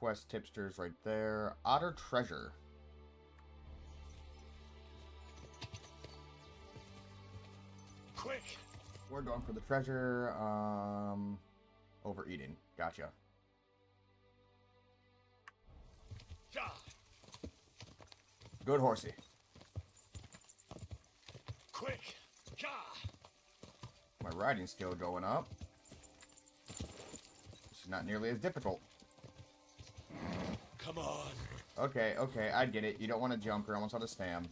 quest tipsters right there. Otter treasure. Quick! We're going for the treasure. Overeating. Gotcha. Ja. Good horsey. Quick! Ja. My riding skill going up. This is not nearly as difficult. Come on. Okay, okay, I get it. You don't want to jump. You're almost out of spam.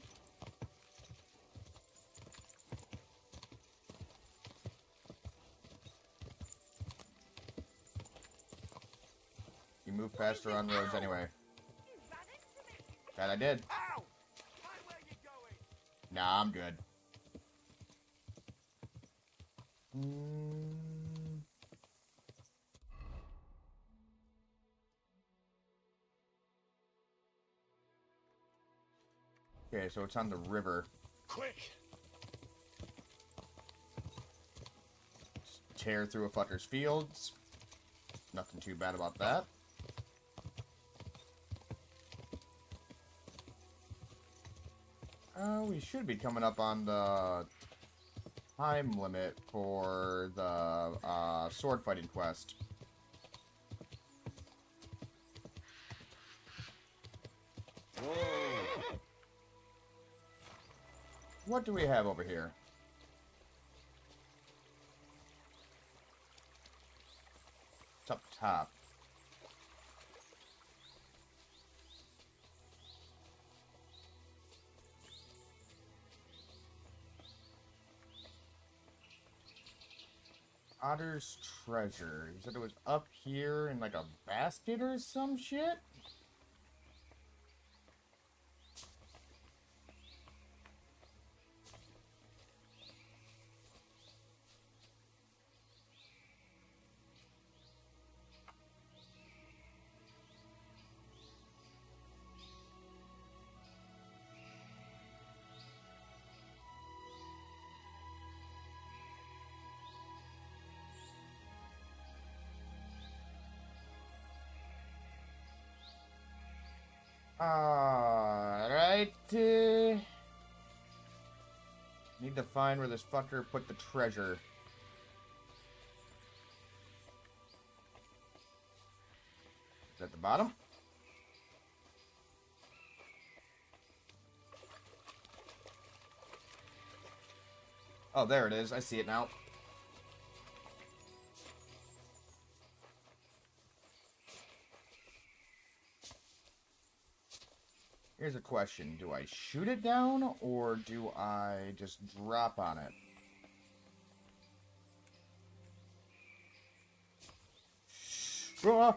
You move faster on roads anyway. That I did. Ow! Mind where you're going. Nah, I'm good. Okay, so it's on the river. Quick! Tear through a fucker's fields. Nothing too bad about that. We should be coming up on the time limit for the sword fighting quest. Whoa! What do we have over here? It's up top. Otter's treasure. You said it was up here in like a basket or some shit? Alright. Need to find where this fucker put the treasure. Is it at the bottom? Oh, there it is. I see it now. Here's a question. Do I shoot it down, or do I just drop on it? Ah!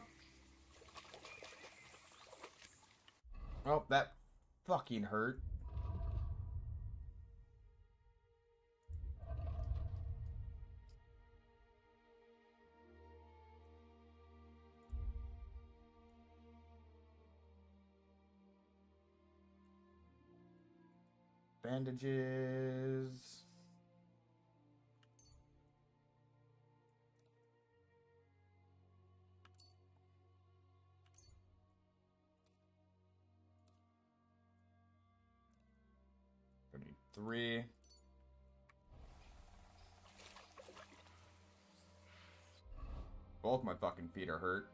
Oh, that fucking hurt. Bandages. Gonna need 3. Both my fucking feet are hurt.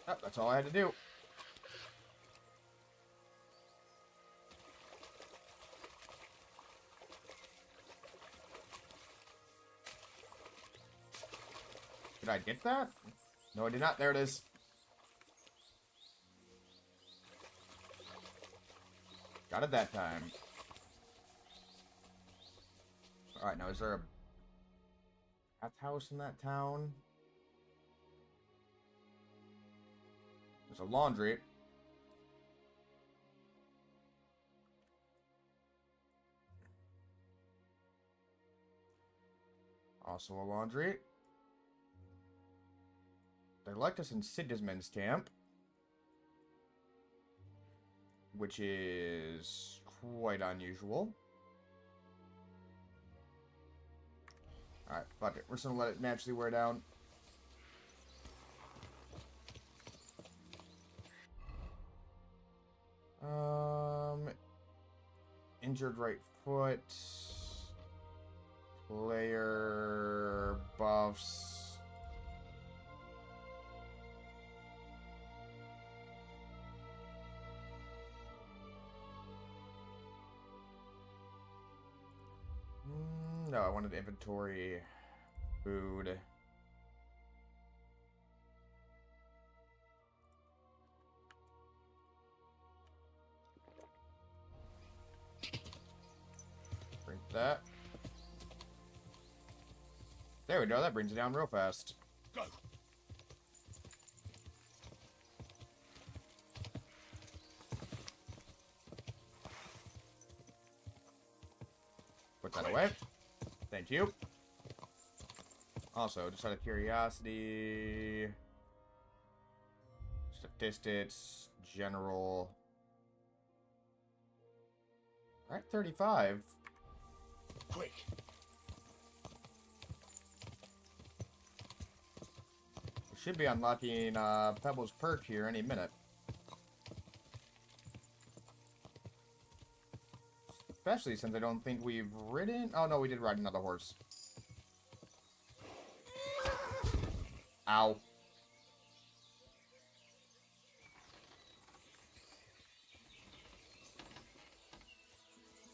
Oh, that's all I had to do. Did I get that? No, I did not. There it is. Got it that time. Alright, now is there a bathhouse in that town? There's a laundry. Also a laundry. They liked us in Sigismund's camp. which is quite unusual. Alright, fuck it. We're just gonna let it naturally wear down. Injured right foot. Player buffs. No, I wanted inventory, food. Drink that. There we go, that brings it down real fast. Go. Put that away. Thank you. Also, just out of curiosity, statistics, general. Alright, 35. Quick. We should be unlocking Pebble's perk here any minute. Especially since I don't think we've ridden... Oh, no, we did ride another horse. Ow.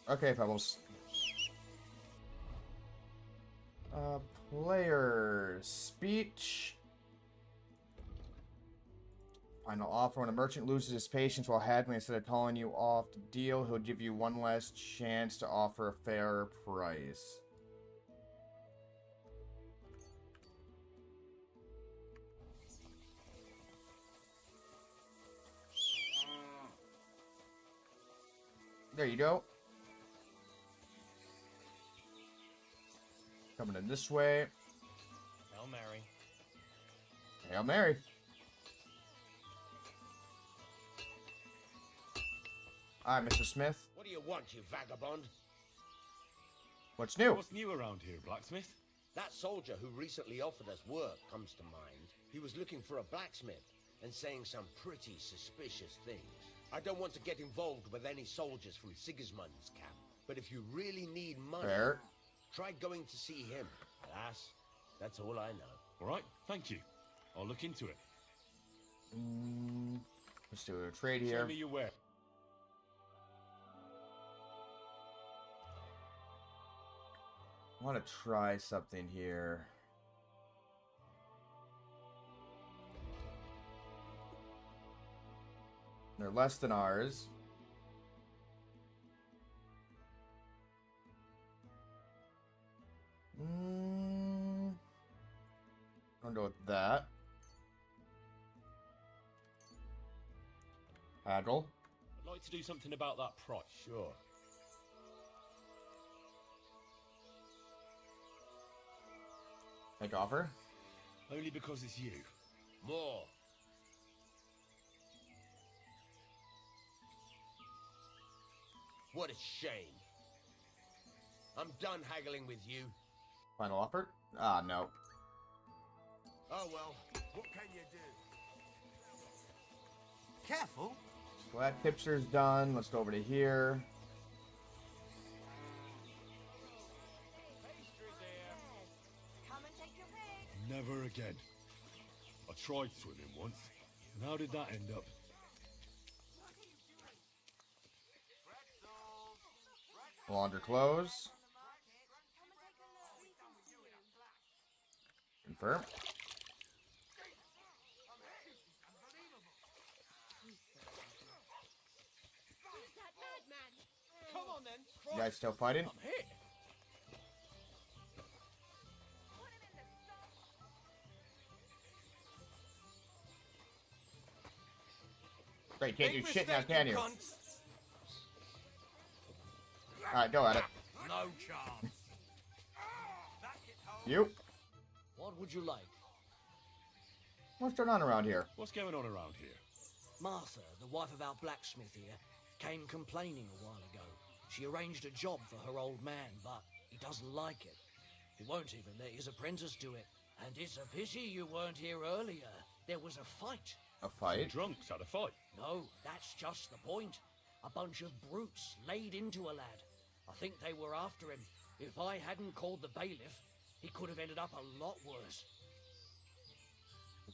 Okay, Pebbles. Player speech. Final offer: when a merchant loses his patience while haggling, instead of calling you off the deal, he'll give you one last chance to offer a fair price. There you go. Coming in this way. Hail Mary. Hail Mary. Alright, Mr. Smith. What do you want, you vagabond? What's new? What's new around here, blacksmith? That soldier who recently offered us work comes to mind. He was looking for a blacksmith and saying some pretty suspicious things. I don't want to get involved with any soldiers from Sigismund's camp, but if you really need money, Fair. try going to see him. Alas, that's all I know. All right, thank you. I'll look into it. Let's do a trade Show here. me your where. I want to try something here. They're less than ours. I'll go with that. Haggle. I'd like to do something about that price. Sure. Make offer. Only because it's you. More. What a shame. I'm done haggling with you. Final offer. Ah, no. Oh well, what can you do? Careful. So that picture's done. Let's go over to here. Come and take your pick. Never again. I tried swimming once. And how did that end up? Launder clothes. Confirm. Come on then. You guys still fighting? I'm hit. Great, can't do shit now, can you? Alright, go at it. No chance. You? What would you like? What's going on around here? What's going on around here? Martha, the wife of our blacksmith here, came complaining a while ago. She arranged a job for her old man, but he doesn't like it. He won't even let his apprentice do it. And it's a pity you weren't here earlier. There was a fight. A fight? Drunks had a fight. No, that's just the point. A bunch of brutes laid into a lad. I think they were after him. If I hadn't called the bailiff, he could have ended up a lot worse.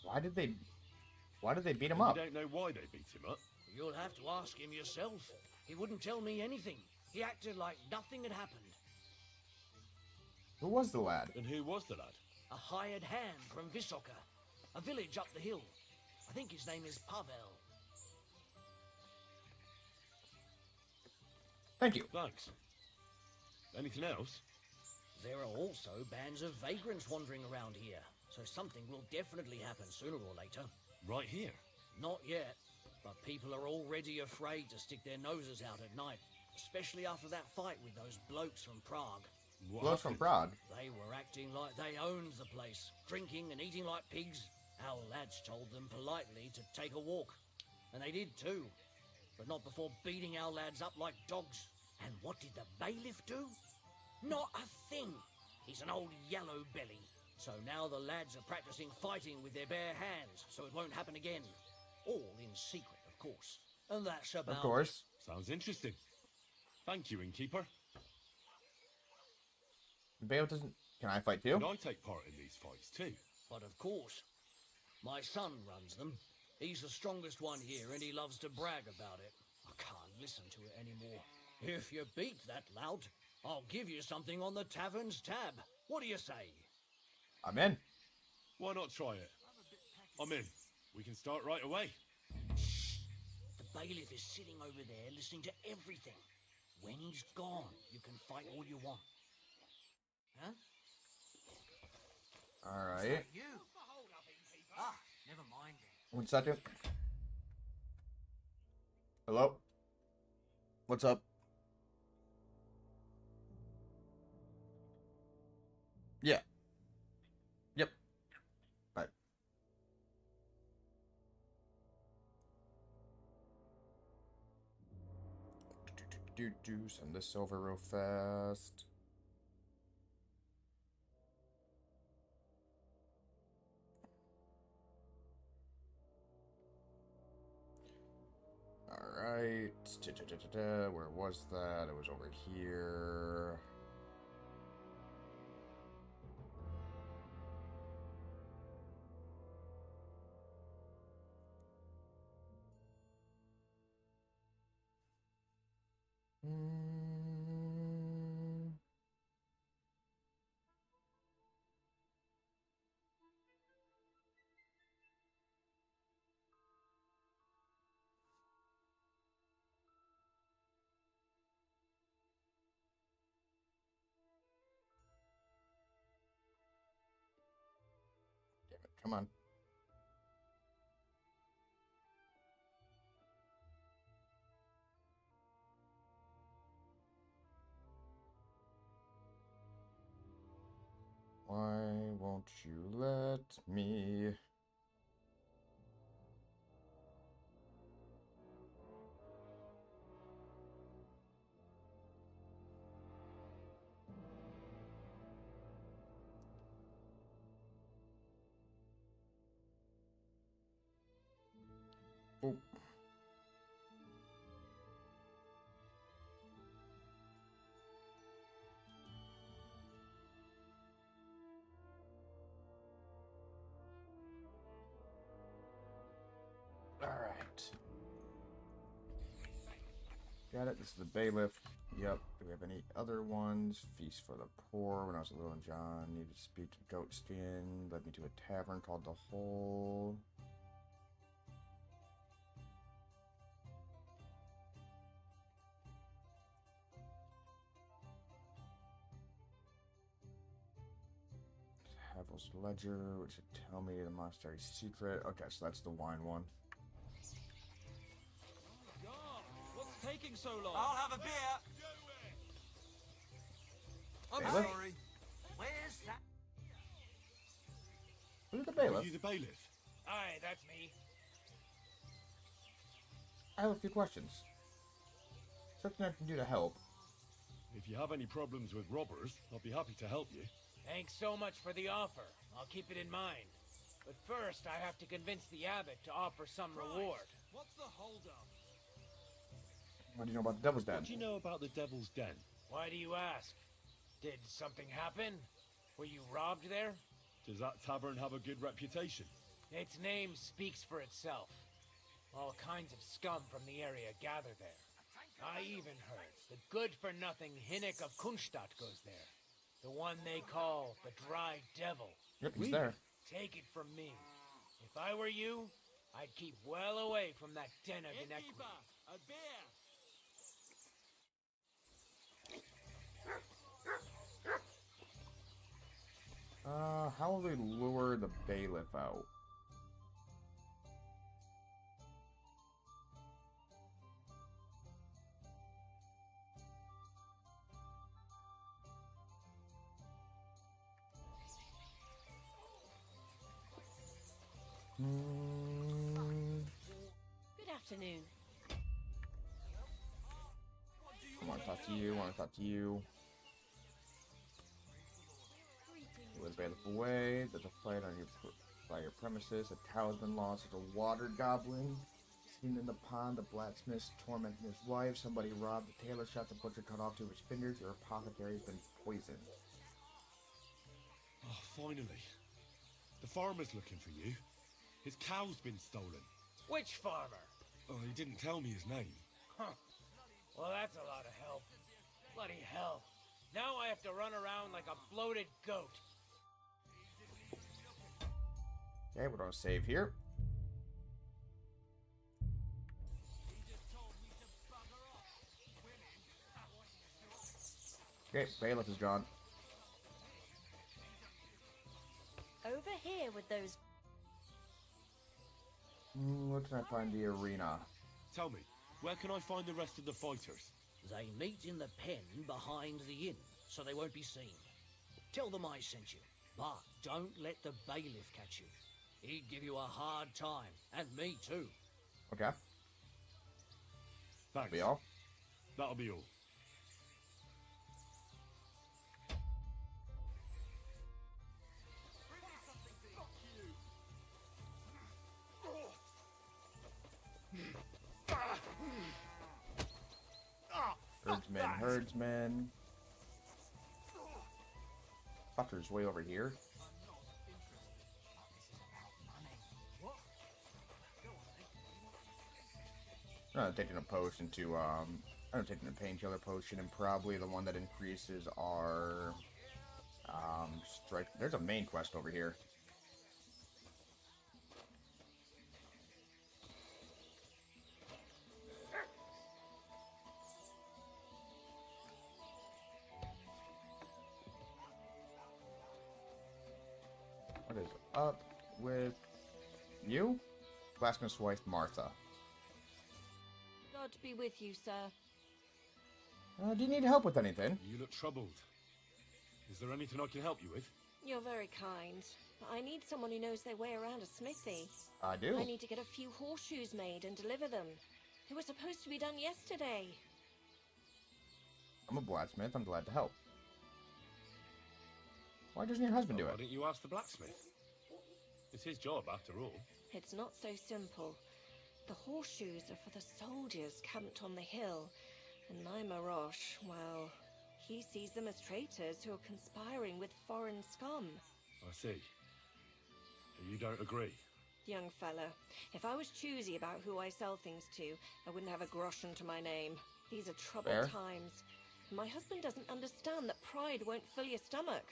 Why did they beat him up? You don't know why they beat him up? You'll have to ask him yourself. He wouldn't tell me anything. He acted like nothing had happened. Who was the lad? And who was the lad? A hired hand from Visoka, a village up the hill. I think his name is Pavel. Thank you. Thanks. Anything else? There are also bands of vagrants wandering around here, so something will definitely happen sooner or later. Right here. Not yet, but people are already afraid to stick their noses out at night, especially after that fight with those blokes from Prague. Blokes from Prague? They were acting like they owned the place, drinking and eating like pigs. Our lads told them politely to take a walk, and they did too, but not before beating our lads up like dogs. And what did the bailiff do? Not a thing. He's an old yellow belly. So now the lads are practicing fighting with their bare hands, so it won't happen again. All in secret, of course. And that's about... Of course. Sounds interesting. Thank you, innkeeper. The bailiff doesn't... Can I fight too? Can I take part in these fights too? But of course. My son runs them. He's the strongest one here, and he loves to brag about it. I can't listen to it anymore. If you beat that lout, I'll give you something on the tavern's tab. What do you say? I'm in. Why not try it? I'm in. We can start right away. Shh! The bailiff is sitting over there listening to everything. When he's gone, you can fight all you want. Huh? Alright. You? Ah, never mind then. 1 second. Hello? What's up? Yeah. Yep. Bye. Send this over real fast. Alright. Where was that? It was over here. Damn it, come on. Why won't you let me? Oh. All right. Got it. This is the bailiff. Yep. Do we have any other ones? Feast for the poor. When I was a little John, needed to speak to goat skin. Led me to a tavern called the Hole. Havel's Ledger, which should tell me the monastery's secret. Okay, so that's the wine one. What's taking so long? I'll have a beer. I'm Bailiff? sorry. Where's that? Who's the Are bailiff? you the bailiff? Aye, that's me. I have a few questions. Something I can do to help. If you have any problems with robbers, I'll be happy to help you. Thanks so much for the offer. I'll keep it in mind. But first, I have to convince the abbot to offer some reward. What's the holdup? What do you know about the Devil's Den? What do you know about the Devil's Den? Why do you ask? Did something happen? Were you robbed there? Does that tavern have a good reputation? Its name speaks for itself. All kinds of scum from the area gather there. I even heard the good-for-nothing Hinnick of Kunstadt goes there. The one they call the Dry Devil. Yep, he's there. Take it from me. If I were you, I'd keep well away from that den of inequity. Innkeeper, a beer. How will they lure the bailiff out? Good afternoon. I want to talk to you. I want to talk to you. Lure the bailiff away. There's a fight on by your premises. A cow has been lost. There's a water goblin seen in the pond. The blacksmith tormenting his wife. Somebody robbed the tailor shop. The butcher cut off two of his fingers. Your apothecary has been poisoned. Oh, finally. The farmer's looking for you. His cow's been stolen. Which farmer? Oh, he didn't tell me his name. Huh. Well, that's a lot of help. Bloody hell. Now I have to run around like a bloated goat. Okay, we're gonna save here. Okay, bailiff is gone. Over here with those. Where can I find the arena? Tell me, where can I find the rest of the fighters? They meet in the pen behind the inn, so they won't be seen. Tell them I sent you, but don't let the bailiff catch you. He'd give you a hard time, and me too. Okay, Thanks. be all. That'll be all. Herdsman. Fucker's way over here. I'm taking a potion to, I'm taking a painkiller potion and probably the one that increases our, strike. There's a main quest over here. What is up with you? Blacksmith's wife, Martha. God be with you, sir. Do you need help with anything? You look troubled. Is there anything I can help you with? You're very kind. But I need someone who knows their way around a smithy. I do. I need to get a few horseshoes made and deliver them. They were supposed to be done yesterday. I'm a blacksmith. I'm glad to help. Why doesn't your husband do Why it? didn't you ask the blacksmith? It's his job, after all. It's not so simple. The horseshoes are for the soldiers camped on the hill. And my Marosh, well, he sees them as traitors who are conspiring with foreign scum. I see. You don't agree? Young fella, if I was choosy about who I sell things to, I wouldn't have a groschen to my name. These are troubled Fair. times. My husband doesn't understand that pride won't fill your stomach.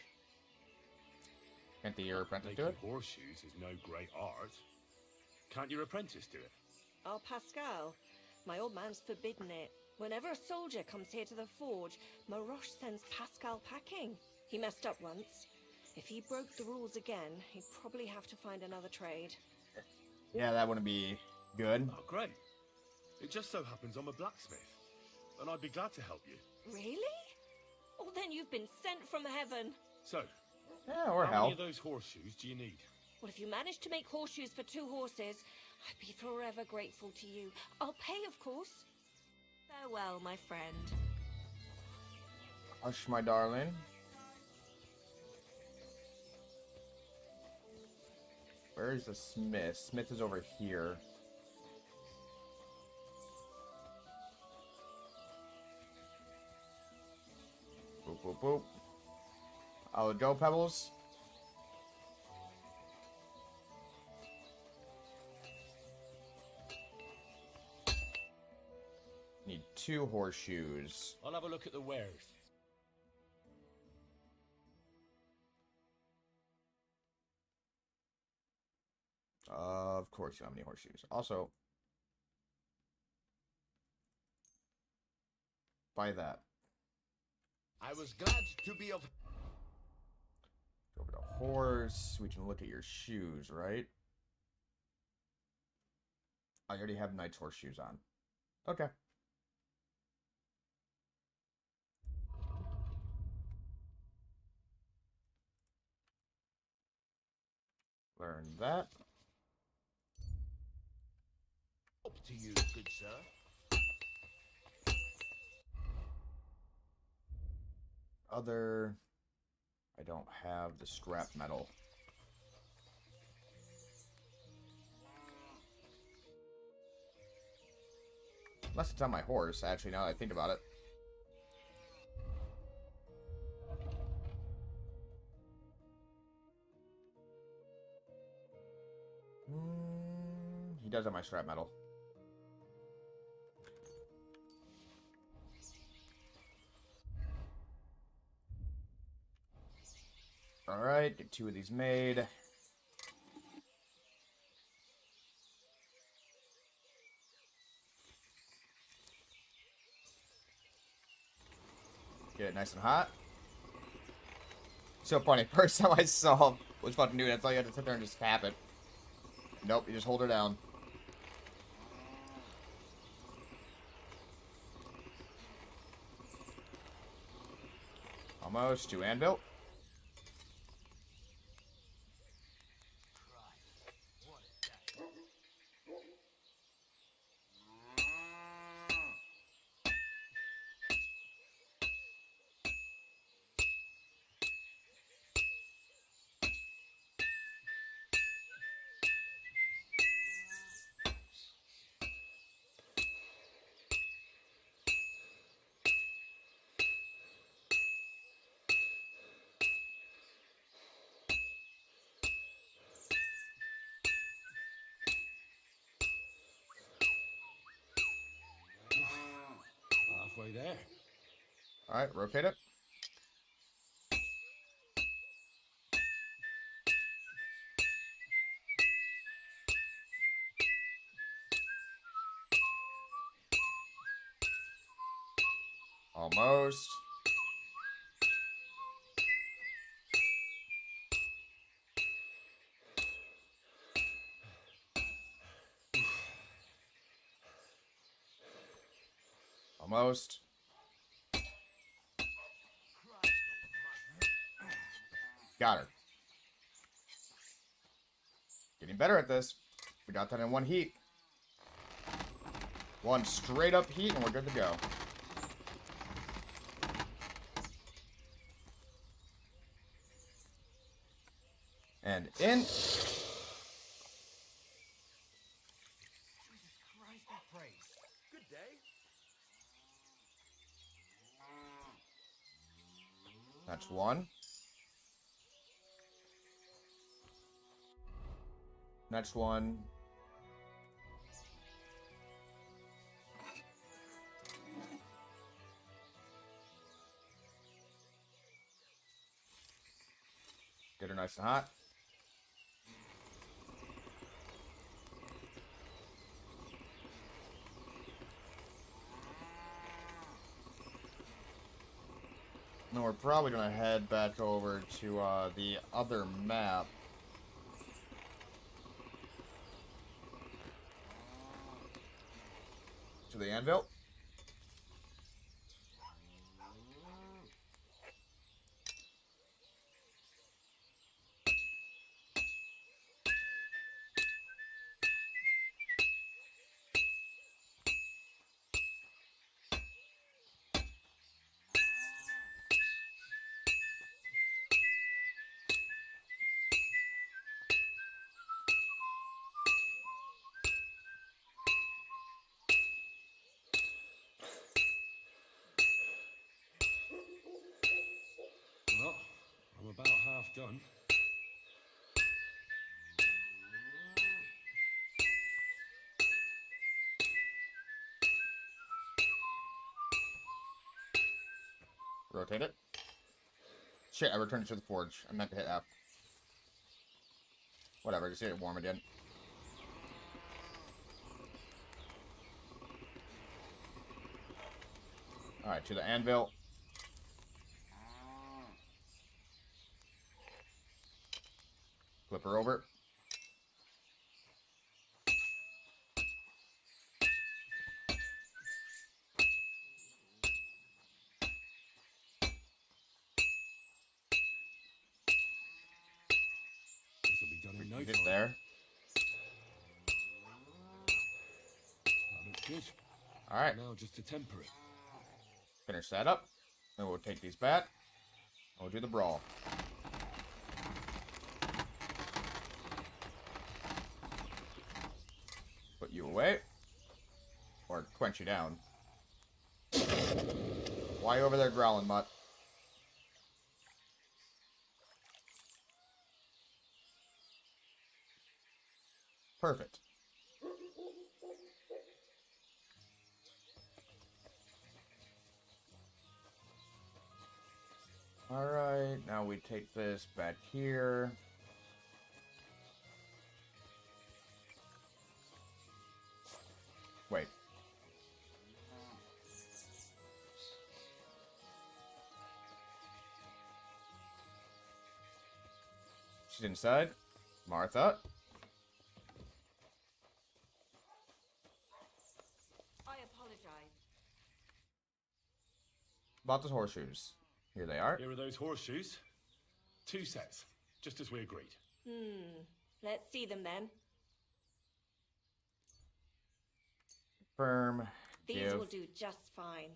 Can't your apprentice do Making it? horseshoes is no great art. Can't your apprentice do it? Oh, Pascal, my old man's forbidden it. Whenever a soldier comes here to the forge, Maroche sends Pascal packing. He messed up once. If he broke the rules again, he'd probably have to find another trade. Yeah, that wouldn't be good. Oh, great. It just so happens I'm a blacksmith, and I'd be glad to help you. Really? Oh, then you've been sent from heaven. So, Yeah, or how hell. many of those horseshoes do you need? Well, if you manage to make horseshoes for 2 horses, I'd be forever grateful to you. I'll pay, of course. Farewell, my friend. Hush, my darling. Where is the smith? Smith is over here. Boop, boop, boop. I'll go, Pebbles. Need 2 horseshoes. I'll have a look at the wares. Of course, you don't have any horseshoes. Also, buy that. I was glad to be of... Go over to horse. We can look at your shoes, right? I already have knight's horseshoes on. Okay. Learn that. Up to you, good sir. Other... I don't have the scrap metal. Unless it's on my horse, actually, now that I think about it. He does have my scrap metal. Alright, get 2 of these made. Get it nice and hot. So funny. First time I saw was fucking do it, I thought you had to sit there and just tap it. Nope, you just hold her down. Almost. 2 anvil. Halfway there. Alright, rotate it. Almost. Almost. Got her. Getting better at this. We got that in 1 heat. 1 straight up heat and we're good to go. And in. Good day. That's 1. Next one. Get her nice and hot. No, we're probably going to head back over to the other map. To the anvil. about half done. Rotate it. Shit, I returned it to the forge. I meant to hit F. Whatever, just get it warm again. Alright, to the anvil. Flip her over. This'll be done in no Hit time. there. That looks good. Alright, Now just to temper it. finish that up. Then we'll take these back. And we'll do the brawl. Put you away. Or quench you down. Why over there growling, mutt? Perfect. Alright, now we take this back here. Wait. She's inside. Martha. I apologize. About the horseshoes. Here they are. Here are those horseshoes. 2 sets, just as we agreed. Let's see them then. Firm. These Give. will do just fine.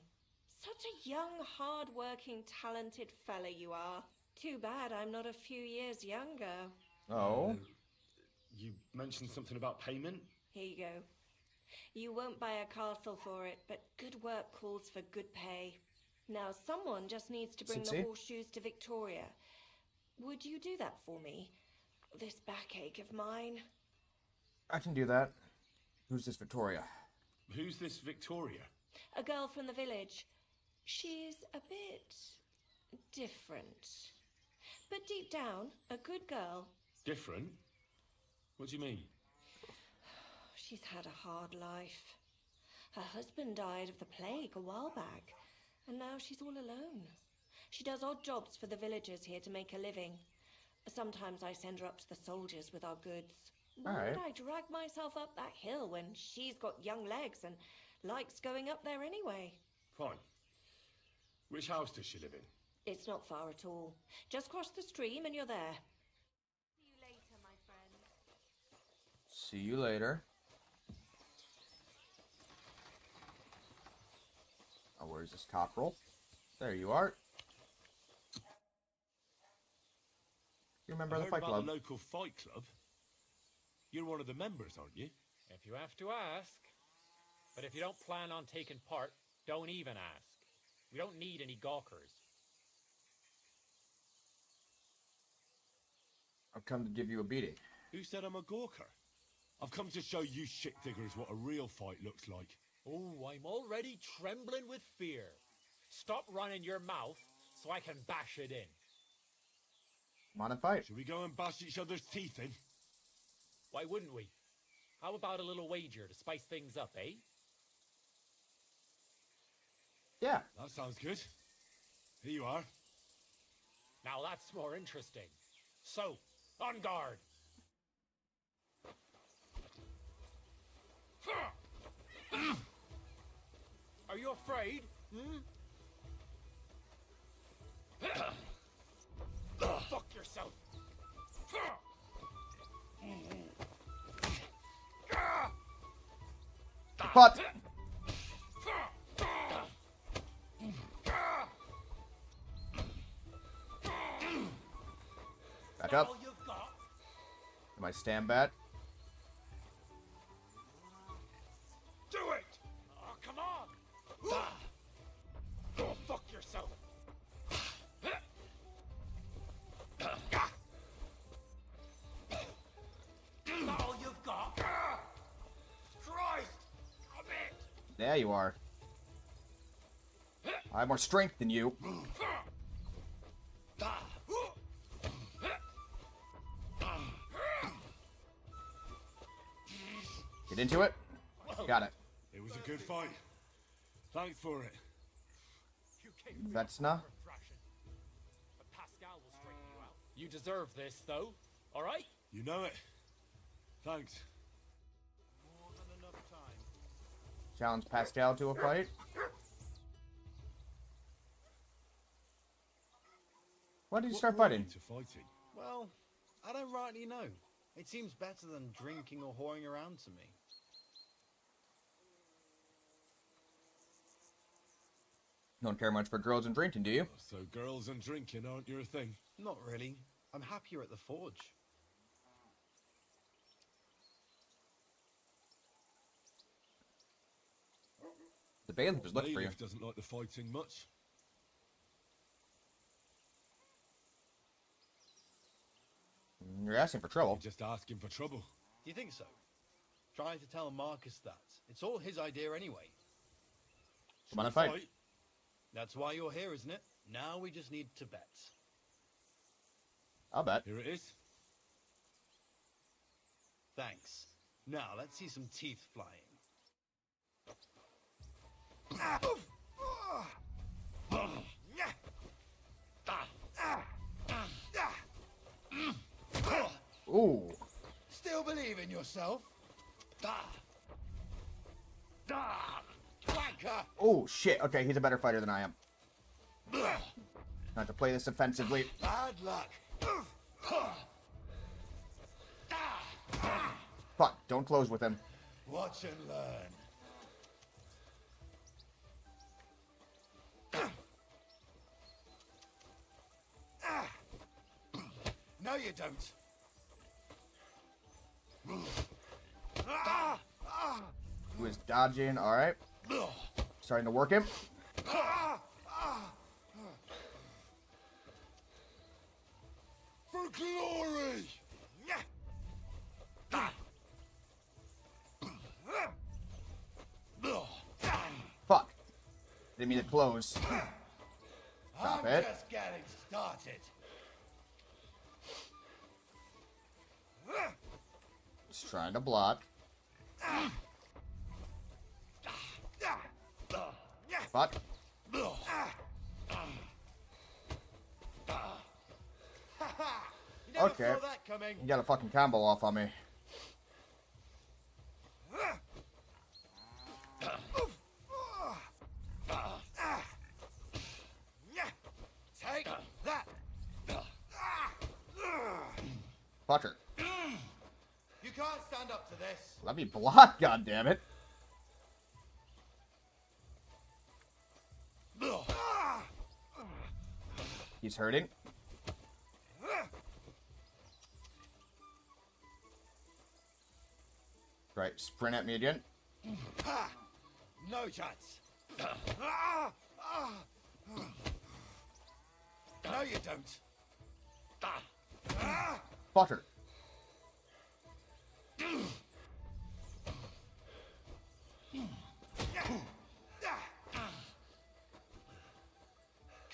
Such a young, hard-working, talented fella you are. Too bad I'm not a few years younger. Oh. You mentioned something about payment? Here you go. You won't buy a castle for it, but good work calls for good pay. Now, someone just needs to bring the Cincy? horseshoes to Victoria. Would you do that for me? This backache of mine. I can do that. Who's this Victoria? Who's this Victoria? A girl from the village. She's a bit different. But deep down, a good girl. Different? What do you mean? She's had a hard life. Her husband died of the plague a while back, and now she's all alone. She does odd jobs for the villagers here to make a living. Sometimes I send her up to the soldiers with our goods. Why would I drag myself up that hill when she's got young legs and likes going up there anyway? Fine. Which house does she live in? It's not far at all. Just cross the stream and you're there. See you later, my friend. See you later. Oh, where's this cockerel? There you are. You remember I the heard fight about club? the local fight club. You're one of the members, aren't you? If you have to ask. But if you don't plan on taking part, don't even ask. We don't need any gawkers. I've come to give you a beating. Who said I'm a gawker? I've come to show you shit diggers what a real fight looks like. Oh, I'm already trembling with fear. Stop running your mouth so I can bash it in. Come on and fight. Should we go and bash each other's teeth in? Why wouldn't we? How about a little wager to spice things up, eh? Yeah. That sounds good. Here you are. Now that's more interesting. So, on guard. Are you afraid? Fuck yourself. But back up. All you've got. My stand bat. Do it! Oh, come on. Go fuck yourself. Yeah, you are. I have more strength than you. Get into it. Got it. It was a good fight. Thanks for it. You came That's not. for a fraction. But Pascal will straighten you out. You deserve this, though. All right? You know it. Thanks. More than enough time. Challenge Pascal to a fight. Why did you start What brought fighting? you to fighting? Well, I don't rightly know. It seems better than drinking or whoring around to me. Don't care much for girls and drinking, do you? So girls and drinking aren't your thing? Not really. I'm happier at the forge. The bailiff is looking for you. Bailiff doesn't like the fighting much. You're asking for trouble. You're just asking for trouble. Do you think so? Try to tell Marcus that. It's all his idea anyway. Come on and fight. That's why you're here, isn't it? Now we just need to bet. I'll bet. Here it is. Thanks. Now let's see some teeth flying. Ooh. Still believe in yourself? Wanker! Oh, shit. Okay, he's a better fighter than I am. Not to play this offensively. Bad luck. Fuck, don't close with him. Watch and learn. No, you don't. He was dodging. All right. Starting to work him. For glory! Fuck. Didn't mean to close. Stop I'm it. just getting started. Just trying to block. Fuck. You never Okay. saw that coming. You got a fucking combo off on me. Take that. Fucker. You can't stand up to this. Let me block, goddammit. He's hurting. Right, sprint at me again. No chance. No, you don't. Fucker.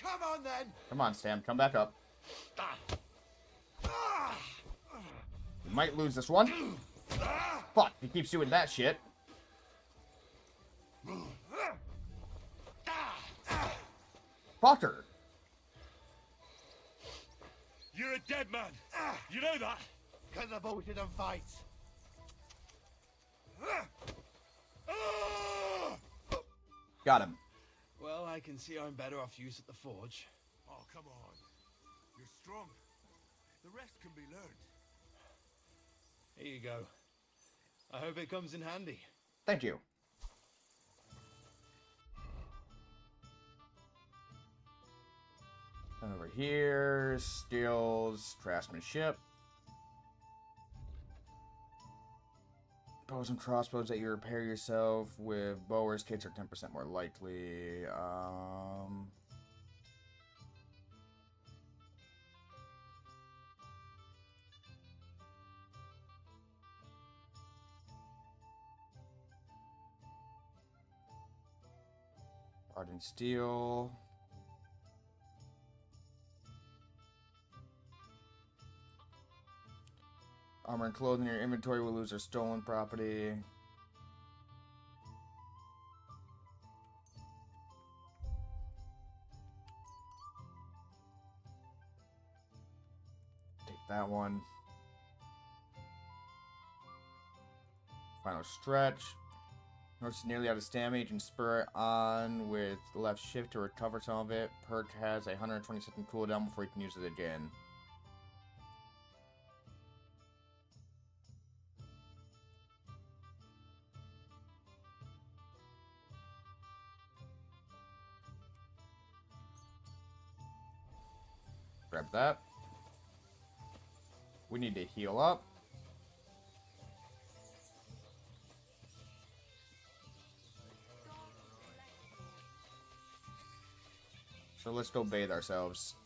Come on then. Come on, Sam, come back up. We might lose this one. Fuck, he keeps doing that shit. Fucker. You're a dead man. You know that? Cut the bullshit and fight. Got him. Well, I can see I'm better off use at the forge. Oh, come on. You're strong. The rest can be learned. Here you go. I hope it comes in handy. Thank you. Over here, skills, craftsmanship. Bows and crossbows that you repair yourself with bowers kits are 10% more likely. Hardened steel. Armor and clothing in your inventory will lose their stolen property. Take that one. Final stretch. Notice nearly out of stamina. You can spur it on with the left shift to recover some of it. Perk has a 120-second cooldown before you can use it again. Grab that. We need to heal up. So let's go bathe ourselves.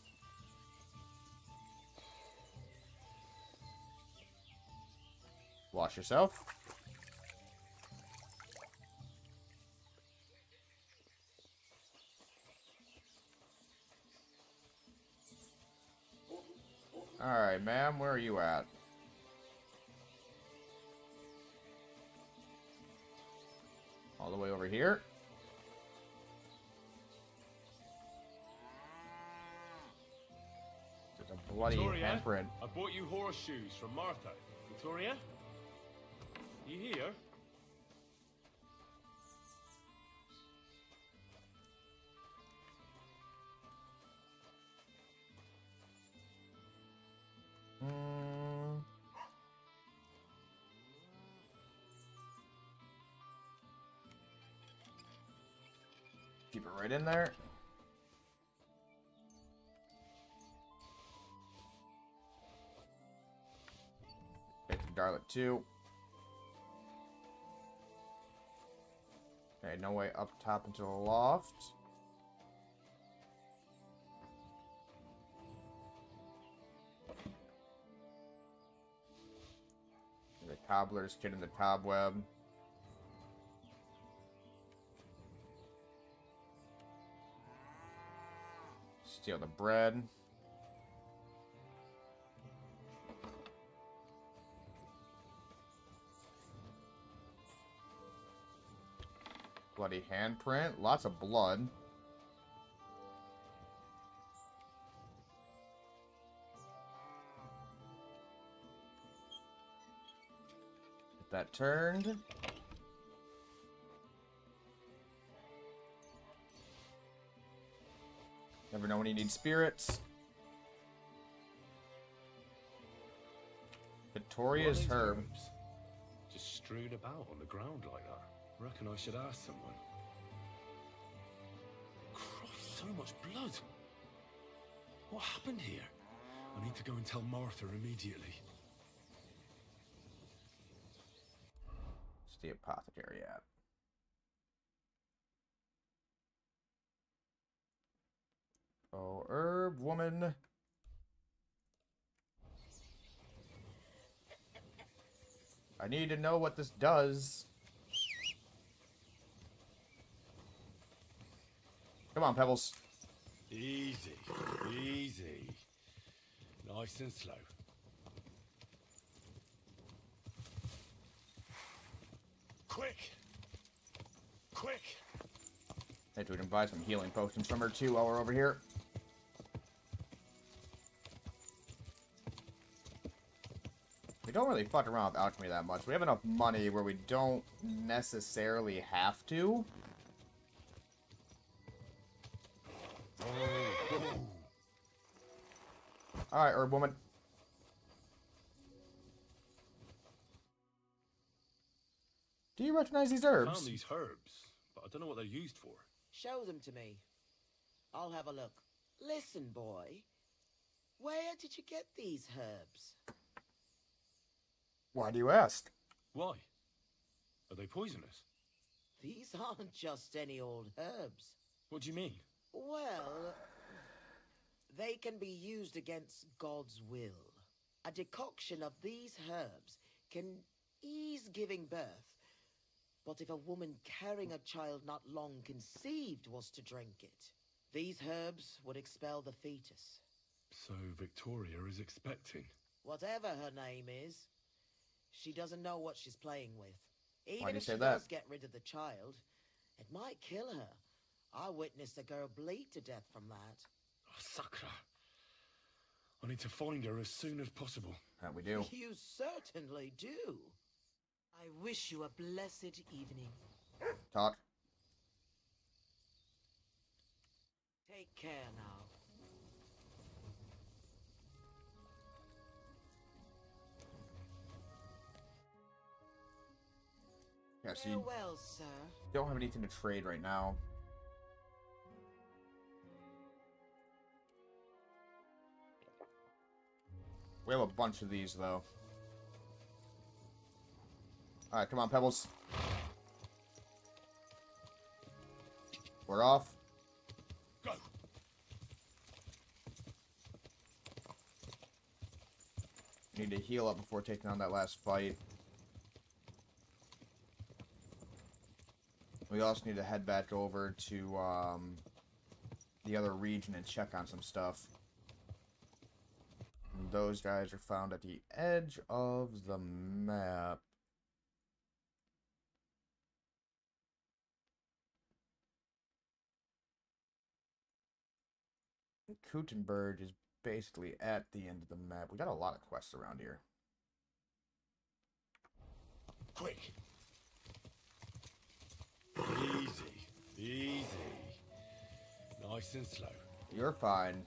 Wash yourself. Alright, ma'am, where are you at? All the way over here. There's a bloody Victoria, handprint. I bought you horseshoes from Martha. Victoria? You here? Keep it right in there. Take the Darlet too. Okay, no way up top into the loft. The cobbler's kid in the cobweb. Steal the bread. Bloody handprint. Lots of blood. Get that turned. Never know when you need spirits. Victoria's What are these herb. herbs? Just strewn about on the ground like that. Reckon I should ask someone. Christ, so much blood. What happened here? I need to go and tell Martha immediately. Where's the apothecary at? Oh, herb woman. I need to know what this does. Come on, Pebbles. Easy, easy. Nice and slow. Quick! Quick! Maybe we can buy some healing potions from her too while we're over here. We don't really fuck around with alchemy that much. We have enough money where we don't necessarily have to. Alright, herb woman. Do you recognize these I herbs? found these herbs, but I don't know what they're used for. Show them to me. I'll have a look. Listen, boy. Where did you get these herbs? Why do you ask? Why? Are they poisonous? These aren't just any old herbs. What do you mean? Well, they can be used against God's will. A decoction of these herbs can ease giving birth, But if a woman carrying a child not long conceived was to drink it, these herbs would expel the fetus. So Victoria is expecting. Whatever her name is, she doesn't know what she's playing with. Why'd Even you if say she that? does get rid of the child, it might kill her. I witnessed a girl bleed to death from that. Oh, Sakra. I need to find her as soon as possible. That we do. You certainly do. I wish you a blessed evening. Talk. Take care now. Yeah, so you Farewell, sir. don't have anything to trade right now. We have a bunch of these, though. Alright, come on, Pebbles. We're off. Go! Need to heal up before taking on that last fight. We also need to head back over to the other region and check on some stuff. And those guys are found at the edge of the map. Kutenberg is basically at the end of the map. We got a lot of quests around here. Quick! Easy, easy. Nice and slow. You're fine.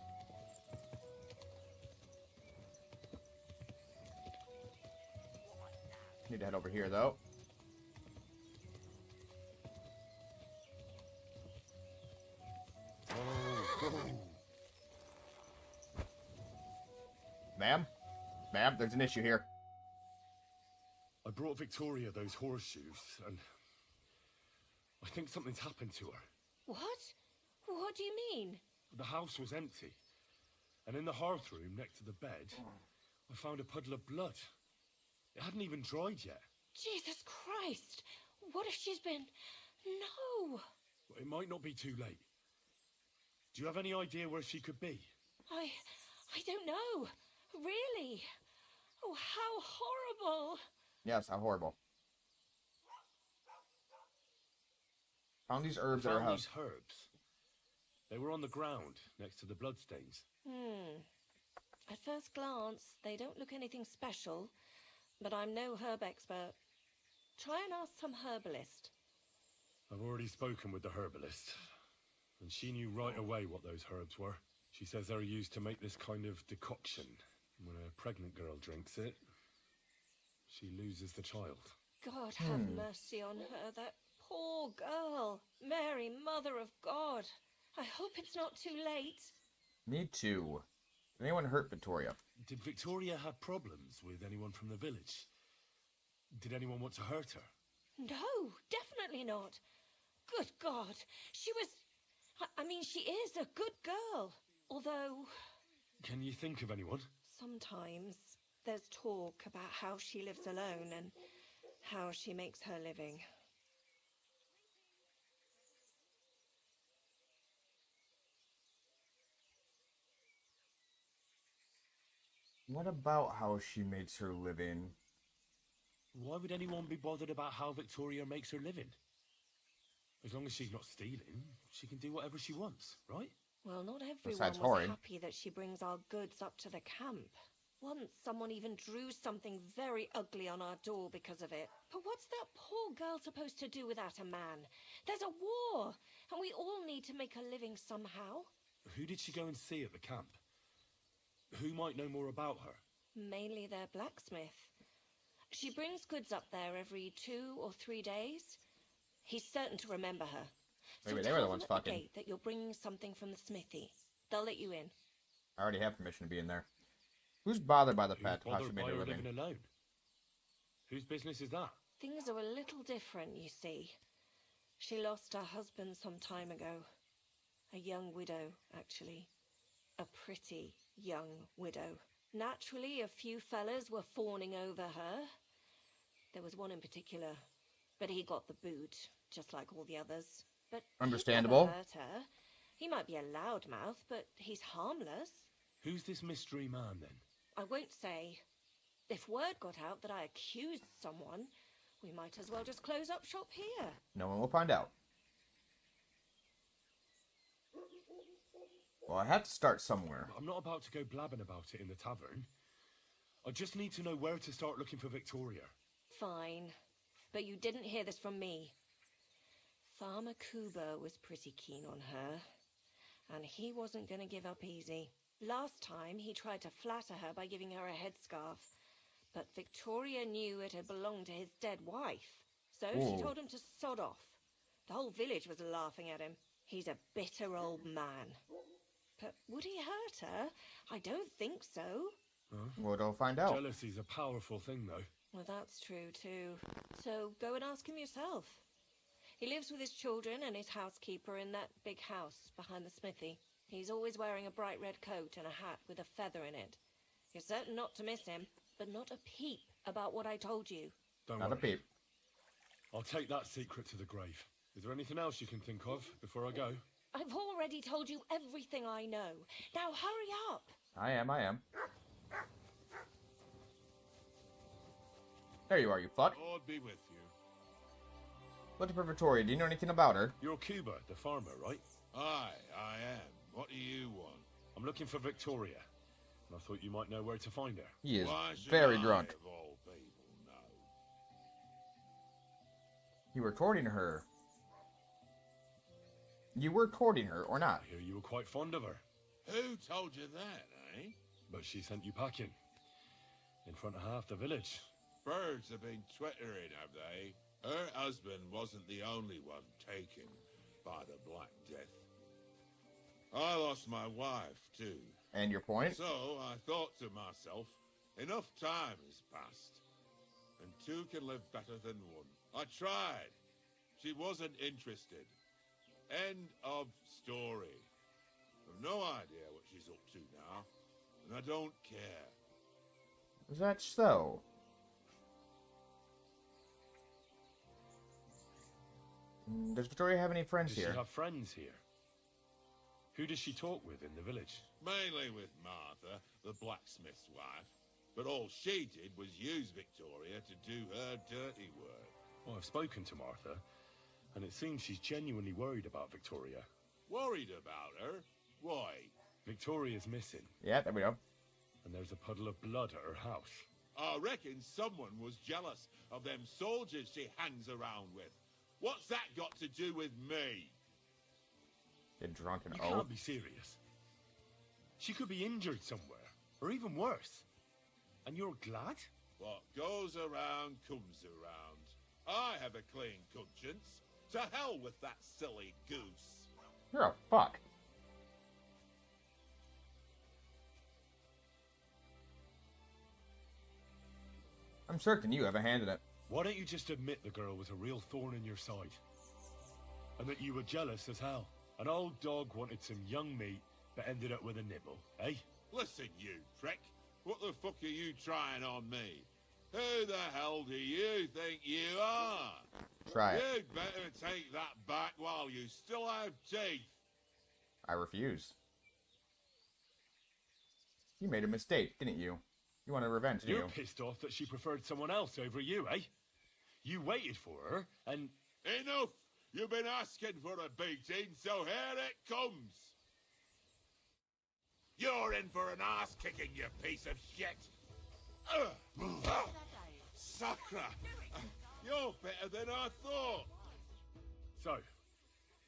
Need to head over here, though. Ma'am? Ma'am, there's an issue here. I brought Victoria those horseshoes, and I think something's happened to her. What? What do you mean? The house was empty, and in the hearth room next to the bed, I found a puddle of blood. It hadn't even dried yet. Jesus Christ! What if she's been... No! It might not be too late. Do you have any idea where she could be? I don't know. Really? Oh, how horrible! Yes, how horrible. Found these herbs at I our found house. these herbs. They were on the ground next to the bloodstains. At first glance, they don't look anything special, but I'm no herb expert. Try and ask some herbalist. I've already spoken with the herbalist, and she knew right away what those herbs were. She says they're used to make this kind of decoction. When a pregnant girl drinks it, she loses the child. God have mercy on her, that poor girl. Mary, Mother of God. I hope it's not too late. Me too. Did anyone hurt Victoria? Did Victoria have problems with anyone from the village? Did anyone want to hurt her? No, definitely not. Good God. She was... I mean, she is a good girl. Although... Can you think of anyone? Sometimes there's talk about how she lives alone and how she makes her living. What about how she makes her living? Why would anyone be bothered about how Victoria makes her living? As long as she's not stealing, she can do whatever she wants, right? Well, not everyone Besides was whoring. happy that she brings our goods up to the camp. Once someone even drew something very ugly on our door because of it. But what's that poor girl supposed to do without a man? There's a war, and we all need to make a living somehow. Who did she go and see at the camp? Who might know more about her? Mainly their blacksmith. She brings goods up there every 2 or 3 days. He's certain to remember her. So Maybe they were the tell ones them at the fucking. gate that you're bringing something from the smithy. They'll let you in. I already have permission to be in there. Who's bothered by the Who's fact of how she bothered made by her her living? living alone? Whose business is that? Things are a little different, you see. She lost her husband some time ago. A young widow, actually. A pretty young widow. Naturally, a few fellas were fawning over her. There was one in particular, but he got the boot, just like all the others. But Understandable. He never hurt her. He might be a loudmouth, but he's harmless. Who's this mystery man, then? I won't say. If word got out that I accused someone, we might as well just close up shop here. No one will find out. Well, I have to start somewhere. I'm not about to go blabbing about it in the tavern. I just need to know where to start looking for Victoria. Fine. But you didn't hear this from me. Farmer Kuba was pretty keen on her. And he wasn't going to give up easy. Last time, he tried to flatter her by giving her a headscarf. But Victoria knew it had belonged to his dead wife. So she told him to sod off. The whole village was laughing at him. He's a bitter old man. But would he hurt her? I don't think so. Huh? We'll find out. Jealousy's a powerful thing, though. Well, that's true, too. So go and ask him yourself. He lives with his children and his housekeeper in that big house behind the smithy. He's always wearing a bright red coat and a hat with a feather in it. You're certain not to miss him, but not a peep about what I told you. Don't Not worry. a peep. I'll take that secret to the grave. Is there anything else you can think of before I go? I've already told you everything I know. Now hurry up! I am. There you are, you fuck. Lord be with you. Looking for Victoria. Do you know anything about her? You're Cuba, the farmer, right? Aye, I am. What do you want? I'm looking for Victoria. And I thought you might know where to find her. He is Why should very I, drunk. of all people, know? You were courting her. You were courting her, or not? I hear you were quite fond of her. Who told you that, eh? But she sent you packing. In front of half the village. Birds have been twittering, have they? Her husband wasn't the only one taken by the Black Death. I lost my wife, too. And your point? So I thought to myself, enough time has passed, and two can live better than one. I tried. She wasn't interested. End of story. I've no idea what she's up to now, and I don't care. Is that so? Does Victoria have any friends Does here? she have friends here? Who does she talk with in the village? Mainly with Martha, the blacksmith's wife. But all she did was use Victoria to do her dirty work. Well, I've spoken to Martha, and it seems she's genuinely worried about Victoria. Worried about her? Why? Victoria's missing, Yeah, there we go. and there's a puddle of blood at her house. I reckon someone was jealous of them soldiers she hangs around with. What's that got to do with me? Get drunk and You oh. can't be serious. She could be injured somewhere, or even worse. And you're glad? What goes around comes around. I have a clean conscience. To hell with that silly goose. You're a fuck. I'm certain you have a hand in it. Why don't you just admit the girl was a real thorn in your side? And that you were jealous as hell. An old dog wanted some young meat, but ended up with a nibble, eh? Listen, you prick. What the fuck are you trying on me? Who the hell do you think you are? Try it. You'd better take that back while you still have teeth. I refuse. You made a mistake, didn't you? You wanted revenge, didn't You're you? pissed off that she preferred someone else over you, eh? You waited for her, and... Enough! You've been asking for a beating, so here it comes. You're in for an ass-kicking, you piece of shit. Sacra! You're better than I thought. So,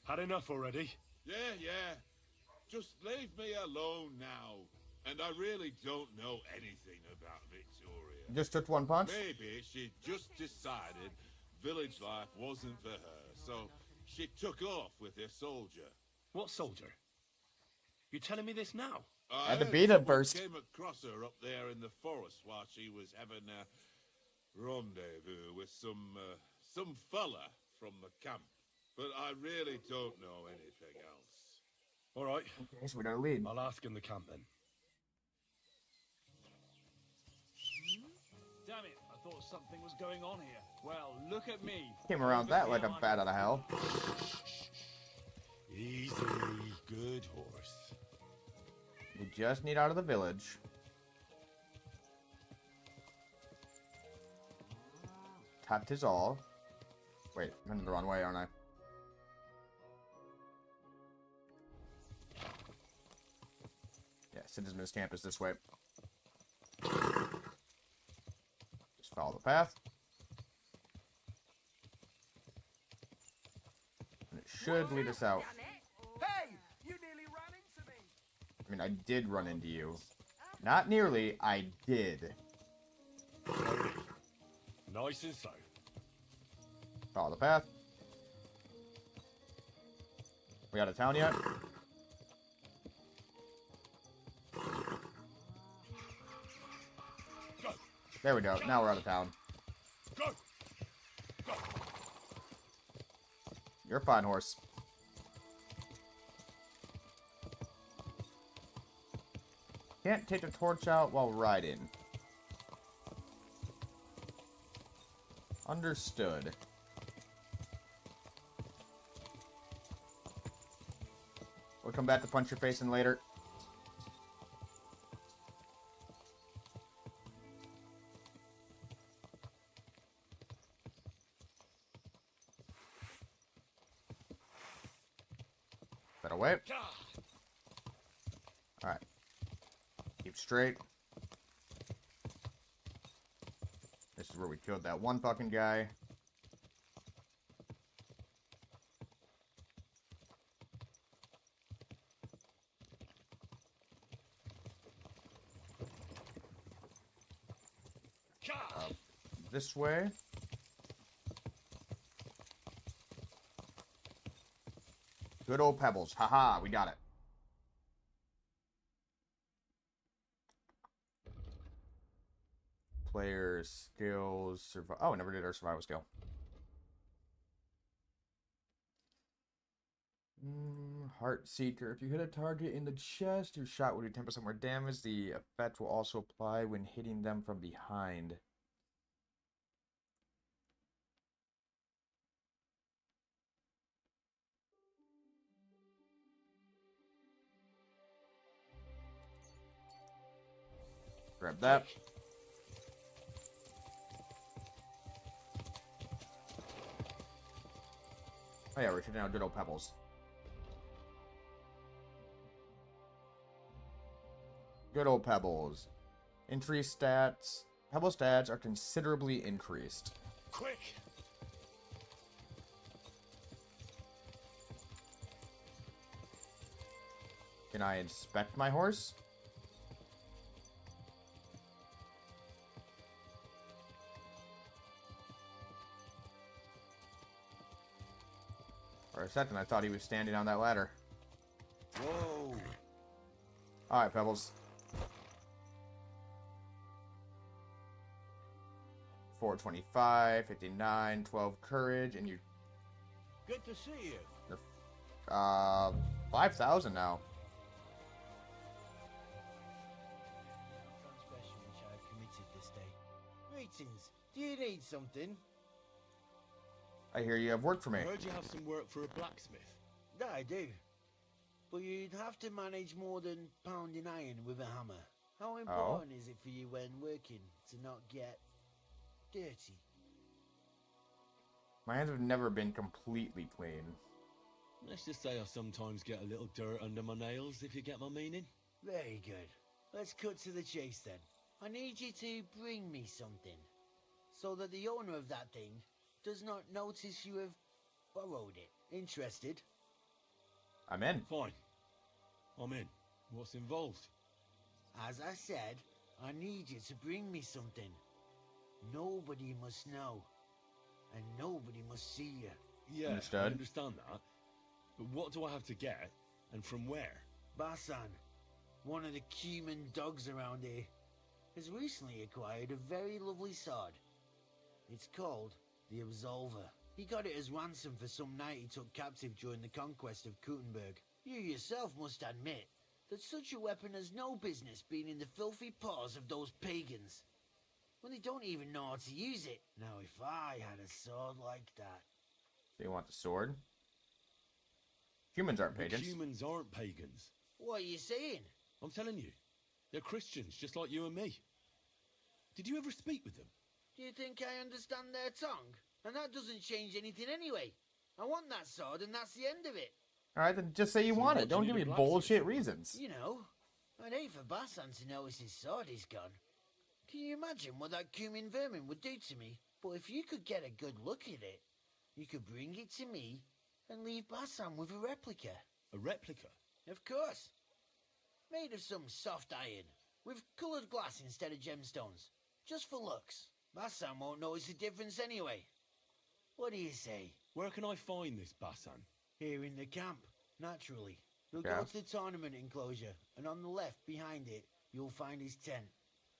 had enough already? Yeah. Just leave me alone now. And I really don't know anything about Victoria. Just took one punch? Maybe she just decided village life wasn't for her, so she took off with her soldier. What soldier? You're telling me this now? I Had to heard beat him someone first. Came across her up there in the forest while she was having a rendezvous with some fella from the camp. But I really don't know anything else. All right, Okay, so we got a lead. I'll ask in the camp then. Damn it, I thought something was going on here. Well, look at me. Came around that like a bat out of hell. Easy, good horse. We just need out of the village. Cut is all. Wait, I'm in the wrong way, aren't I? Yeah, Citizen's Camp is this way. Just follow the path. And it should lead us out. Hey! You nearly ran into me! I mean, I did run into you. Not nearly, I did. Nice and safe. Follow the path. We out of town yet? There we go. Now we're out of town. Go! Go! You're a fine horse. Can't take the torch out while riding. Understood. We'll come back to punch your face in later. Better wait. Alright. Keep straight. This is where we killed that one fucking guy. This way. Good old pebbles. Haha, we got it. Players, skills, survival. Oh, never did our survival skill. Heart Seeker. If you hit a target in the chest, your shot will do 10% more damage. The effect will also apply when hitting them from behind. Grab that. Oh yeah, we're shooting out good old pebbles. Good old pebbles. Increased stats. Pebble stats are considerably increased. Quick! Can I inspect my horse? For a second, I thought he was standing on that ladder. Whoa! Alright, Pebbles. 425, 59, 12 courage, and you... Good to see you. 5,000 now. Some special which I have committed this day. Greetings. Do you need something? I hear you have work for me. I heard you have some work for a blacksmith. That I do. But you'd have to manage more than pounding iron with a hammer. How important is it for you when working to not get dirty? My hands have never been completely clean. Let's just say I sometimes get a little dirt under my nails, if you get my meaning. Very good. Let's cut to the chase then. I need you to bring me something, so that the owner of that thing does not notice you have borrowed it. Interested? I'm in. Fine. I'm in. What's involved? As I said, I need you to bring me something. Nobody must know, and nobody must see you. Yeah, Understood. I understand that. But what do I have to get, and from where? Basan, one of the Cuman dogs around here, has recently acquired a very lovely sword. It's called the Absolver. He got it as ransom for some knight he took captive during the conquest of Kuttenberg. You yourself must admit that such a weapon has no business being in the filthy paws of those pagans. when they don't even know how to use it. Now, if I had a sword like that... So you want the sword? Humans aren't But pagans. humans aren't pagans. What are you saying? I'm telling you. They're Christians, just like you and me. Did you ever speak with them? Do you think I understand their tongue? And that doesn't change anything anyway. I want that sword and that's the end of it. Alright, then just say you So want what it. do you Don't need give me a blacksmith bullshit for? reasons. You know, I'd hate for Bassan to notice his sword is gone. Can you imagine what that cumin vermin would do to me? But if you could get a good look at it, you could bring it to me and leave Bassan with a replica. A replica? Of course. Made of some soft iron, with coloured glass instead of gemstones. Just for looks. Bassan won't notice the difference anyway. What do you say? Where can I find this Bassan? Here in the camp, naturally. You'll Yeah. go to the tournament enclosure, and on the left, behind it, you'll find his tent.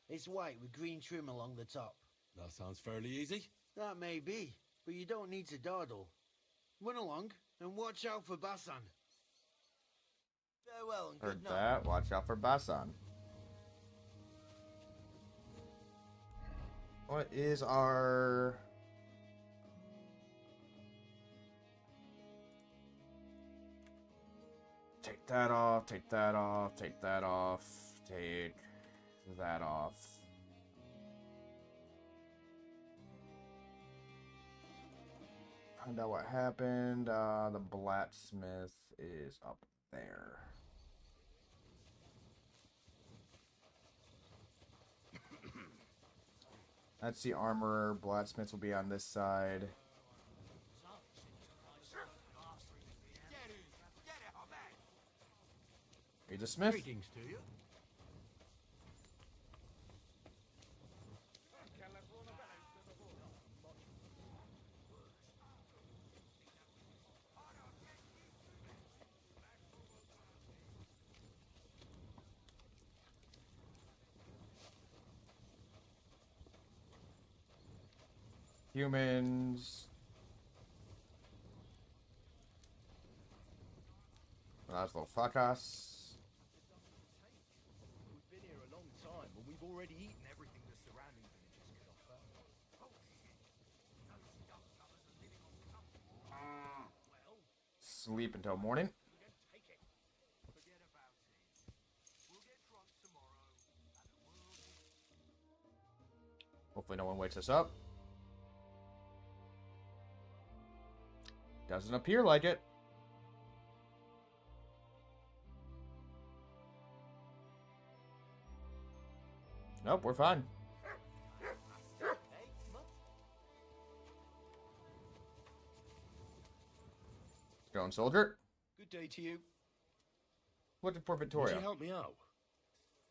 It's white with green trim along the top. That sounds fairly easy. That may be, but you don't need to dawdle. Run along, and watch out for Bassan. Farewell and Heard good night. that. Watch out for Bassan. What is our... Take that off, take that off, take that off, take that off. Find out what happened. The blacksmith is up there. That's the armorer. Blacksmith will be on this side. He's a smith. Greetings to you. Humans. Las little fuckers. We've been here a long time, and we've already eaten everything the surrounding villages could offer. Sleep until morning. Take it. Forget about it. We'll get drunk tomorrow, and the world will... Hopefully no one wakes us up. Doesn't appear like it. Nope, we're fine. Going, soldier. Good day to you. Looking for Would Victoria. you help me out?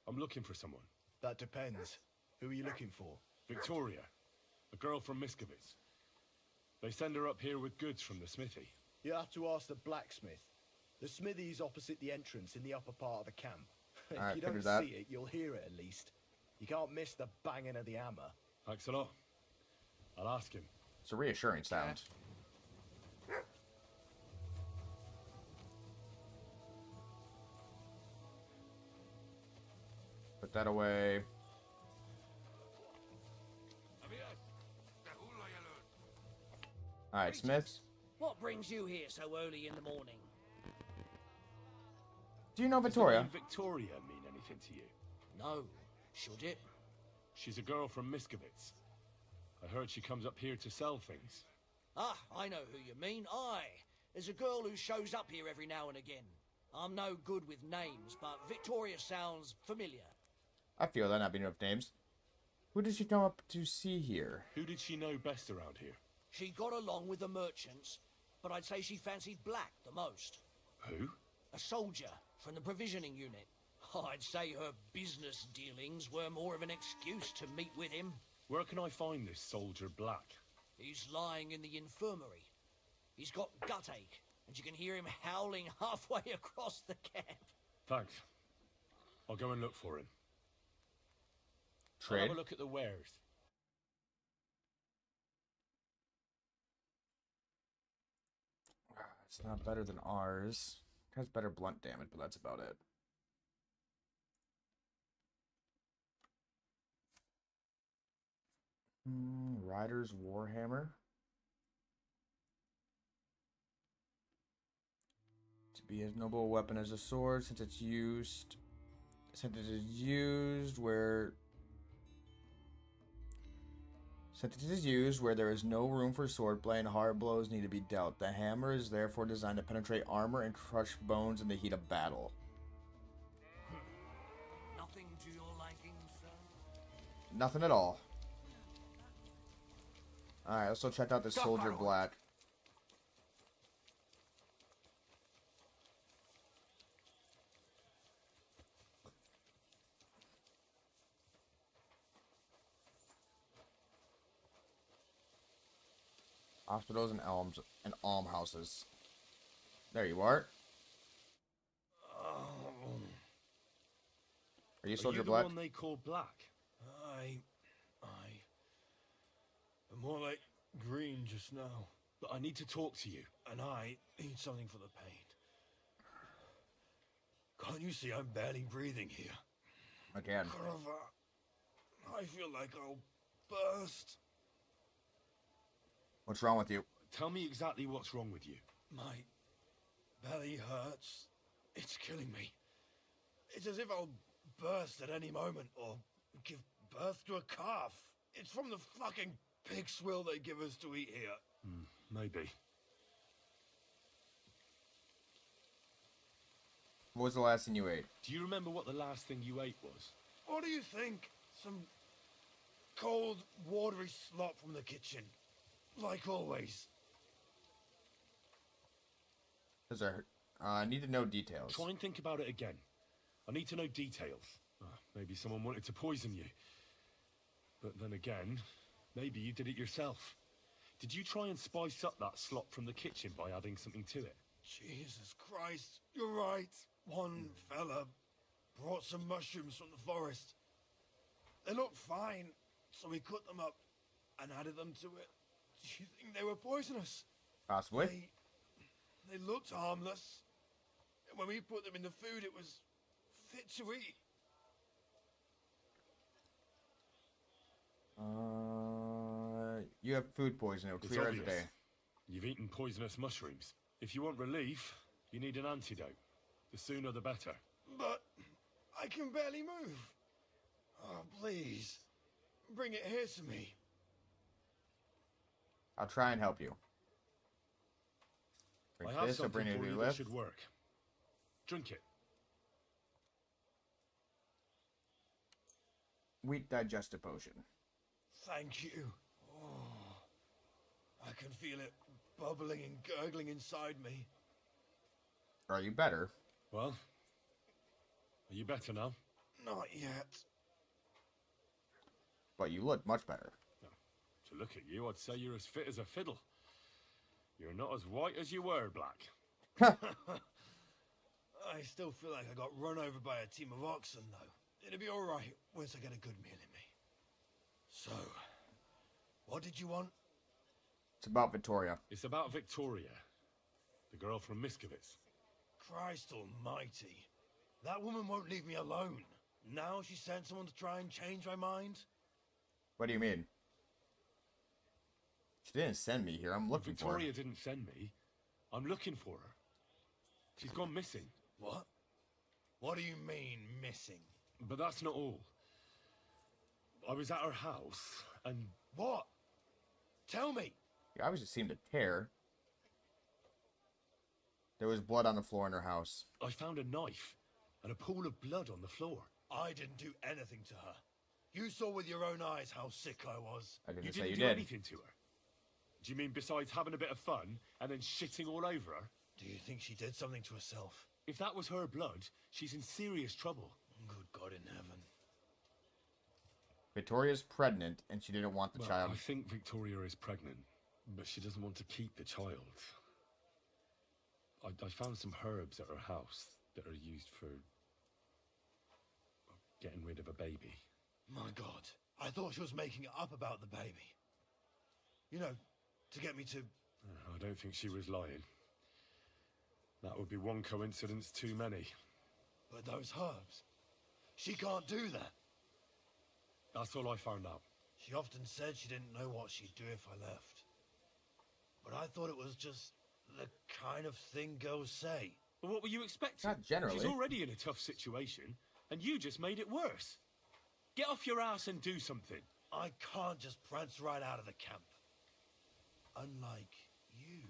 I'm looking for someone. That depends. Who are you looking for? Victoria, a girl from Miskovitz. They send her up here with goods from the smithy. You have to ask the blacksmith. The smithy's opposite the entrance in the upper part of the camp. If Alright, you don't figured that. see it, you'll hear it at least. You can't miss the banging of the hammer. Thanks a lot. I'll ask him. It's a reassuring sound. Put that away. Alright, Smith. What brings you here so early in the morning? Do you know Does the Victoria? name Victoria mean anything to you? No. Should it? She's a girl from Miskovitz. I heard she comes up here to sell things. Ah, I know who you mean. Aye. There's a girl who shows up here every now and again. I'm no good with names, but Victoria sounds familiar. I feel that not being enough names. Who did she come up to see here? Who did she know best around here? She got along with the merchants, but I'd say she fancied Black the most. Who? A soldier from the provisioning unit. I'd say her business dealings were more of an excuse to meet with him. Where can I find this soldier Black? He's lying in the infirmary. He's got gut ache, and you can hear him howling halfway across the camp. Thanks. I'll go and look for him. I'll Trade? have a look at the wares. It's not better than ours. It has better blunt damage, but that's about it. Rider's Warhammer. To be as noble a weapon as a sword, since it is used where there is no room for swordplay and hard blows need to be dealt. The hammer is therefore designed to penetrate armor and crush bones in the heat of battle. Nothing to your liking, sir? Nothing at all. Alright, let's go check out this Soldier Black. Hospitals and almhouses. There you are. Are you Soldier Black? Are you the one they call Black? I'm more like green just now. But I need to talk to you. And I need something for the pain. Can't you see I'm barely breathing here? Again. I feel like I'll burst. What's wrong with you? Tell me exactly what's wrong with you. My belly hurts. It's killing me. It's as if I'll burst at any moment or give birth to a calf. It's from the fucking pig swill they give us to eat here. Maybe. What was the last thing you ate? Do you remember what the last thing you ate was? What do you think? Some cold, watery slop from the kitchen. Like always. I need to know details. Try and think about it again. I need to know details. Maybe someone wanted to poison you. But then again, maybe you did it yourself. Did you try and spice up that slop from the kitchen by adding something to it? Jesus Christ, you're right. One fella brought some mushrooms from the forest. They looked fine, so we cut them up and added them to it. Do you think they were poisonous? Possibly. They looked harmless. When we put them in the food, it was fit to eat. You have food poisoning. It'll clear as a day. You've eaten poisonous mushrooms. If you want relief, you need an antidote. The sooner the better. But I can barely move. Oh, please. Bring it here to me. I'll try and help you. Drink I have this, I'll bring something it for to you your that left. should work. Drink it. Weak digestive potion. Thank you. Oh, I can feel it bubbling and gurgling inside me. Are you better? Well, are you better now? Not yet. But you look much better. To look at you, I'd say you're as fit as a fiddle. You're not as white as you were, Black. I still feel like I got run over by a team of oxen, though. It'll be all right once I get a good meal in me. So, what did you want? It's about Victoria. It's about Victoria, the girl from Miskovitz. Christ almighty. That woman won't leave me alone. Now she sent someone to try and change my mind? What do you mean? She didn't send me here. I'm looking for her. Victoria didn't send me. I'm looking for her. She's gone missing. What? What do you mean, missing? But that's not all. I was at her house, and... What? Tell me! You obviously seemed to care. There was blood on the floor in her house. I found a knife and a pool of blood on the floor. I didn't do anything to her. You saw with your own eyes how sick I was. I didn't You say didn't you do did. anything to her. Do you mean besides having a bit of fun and then shitting all over her? Do you think she did something to herself? If that was her blood, she's in serious trouble. Good God in heaven. Victoria's pregnant, and she didn't want the child. I think Victoria is pregnant, but she doesn't want to keep the child. I found some herbs at her house that are used for getting rid of a baby. My God. I thought she was making it up about the baby. You know, to get me to... I don't think she was lying. That would be one coincidence too many. But those herbs... She can't do that. That's all I found out. She often said she didn't know what she'd do if I left. But I thought it was just the kind of thing girls say. Well, what were you expecting? Not generally. She's already in a tough situation, and you just made it worse. Get off your ass and do something. I can't just prance right out of the camp. Unlike you.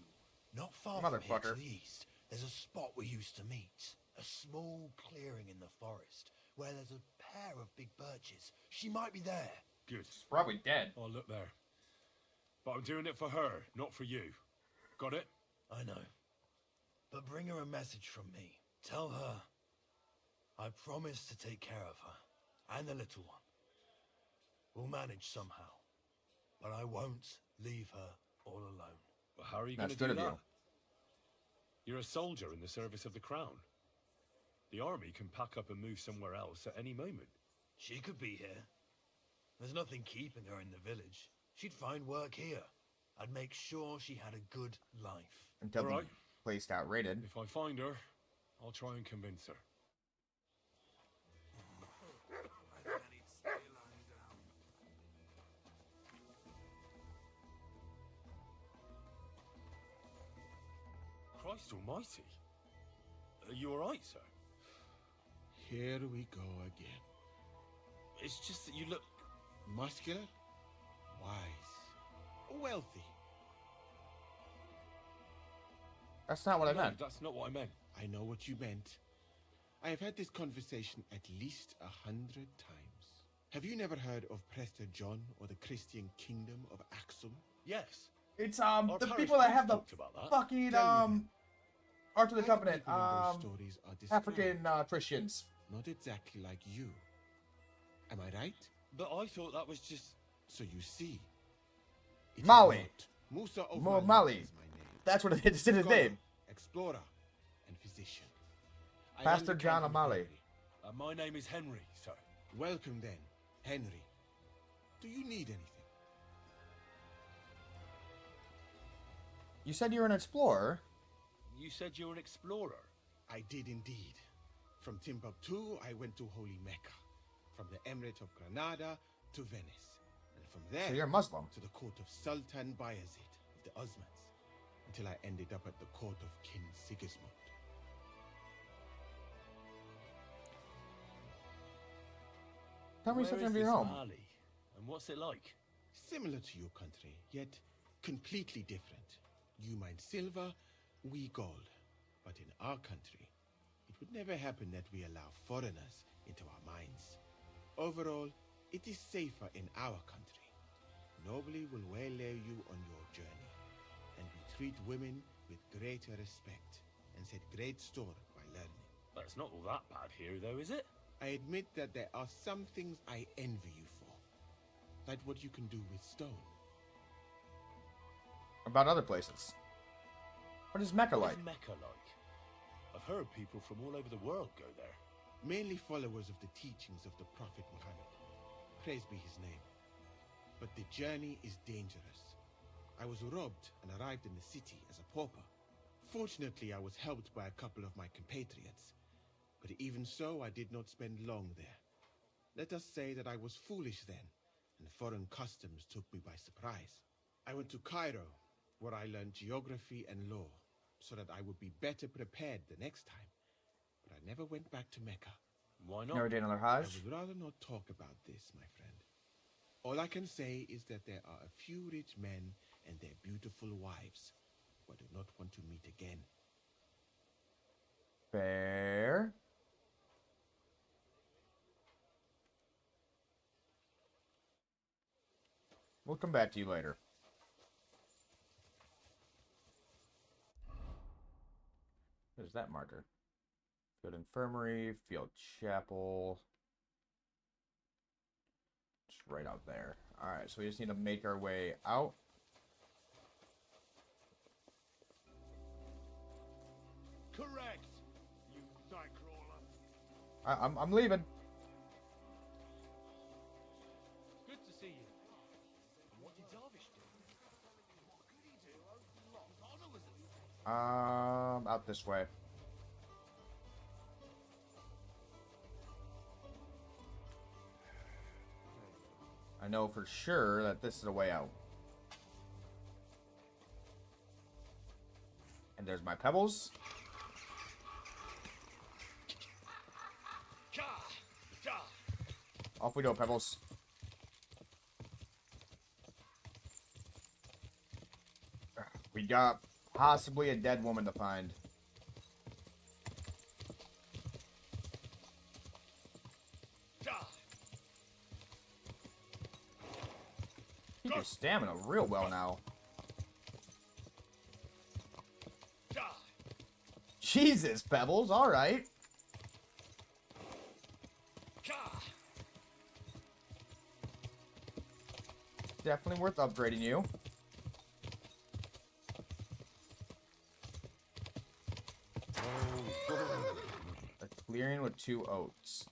Not far from here to the east, there's a spot we used to meet. A small clearing in the forest, where there's a pair of big birches. She might be there. Good. She's probably dead. I'll look there. But I'm doing it for her, not for you. Got it? I know. But bring her a message from me. Tell her I promise to take care of her and the little one. We'll manage somehow. But I won't leave her all alone. But how are you going to do that? You're a soldier in the service of the crown. The army can pack up and move somewhere else at any moment. She could be here. There's nothing keeping her in the village. She'd find work here. I'd make sure she had a good life. Until the place got raided. If I find her, I'll try and convince her. Christ almighty. Are you alright, sir? Here we go again. It's just that you look... Muscular, wise, wealthy. That's not what I meant. That's not what I meant. I know what you meant. I have had this conversation at least 100 times. Have you never heard of Prester John or the Christian Kingdom of Axum? Yes. It's the people that have the fucking Ark of the Covenant African Christians. Not exactly like you. Am I right? But I thought that was just... So you see, Mali. Musa Mali. is my name. That's what it's in his name. Explorer and physician. Pastor John O'Malley. My name is Henry, sir. Welcome then, Henry. Do you need anything? You said you were an explorer. You said you were an explorer. I did indeed. From Timbuktu, I went to Holy Mecca. From the Emirate of Granada to Venice. And from there, so you're Muslim. To the court of Sultan Bayezid of the Osmans. Until I ended up at the court of King Sigismund. Tell me something of your home. Mali, and what's it like? Similar to your country, yet completely different. You mine silver, we gold. But in our country, it would never happen that we allow foreigners into our mines. Overall, it is safer in our country. Nobody will waylay you on your journey. And we treat women with greater respect and set great store by learning. But it's not all that bad here, though, is it? I admit that there are some things I envy you for. Like what you can do with stone. About other places. What is Mecca like? What is Mecca like? I've heard people from all over the world go there. Mainly followers of the teachings of the Prophet Muhammad. Praise be his name. But the journey is dangerous. I was robbed and arrived in the city as a pauper. Fortunately, I was helped by a couple of my compatriots. But even so, I did not spend long there. Let us say that I was foolish then, and foreign customs took me by surprise. I went to Cairo, where I learned geography and law, so that I would be better prepared the next time. But I never went back to Mecca. Why not? Never did another I Hajj? would rather not talk about this, my friend. All I can say is that there are a few rich men and their beautiful wives who I do not want to meet again. Fair. We'll come back to you later. There's that marker. Field Infirmary, Field Chapel. Just right out there. Alright, so we just need to make our way out. Correct, you nightcrawler. I'm leaving. Good to see you. What did Darvish do? Out this way. I know for sure that this is a way out. And there's my pebbles. Off we go, pebbles. We got possibly a dead woman to find. Keep your stamina real well now. Jesus, Pebbles, alright. Definitely worth upgrading you. A clearing with 2 oats.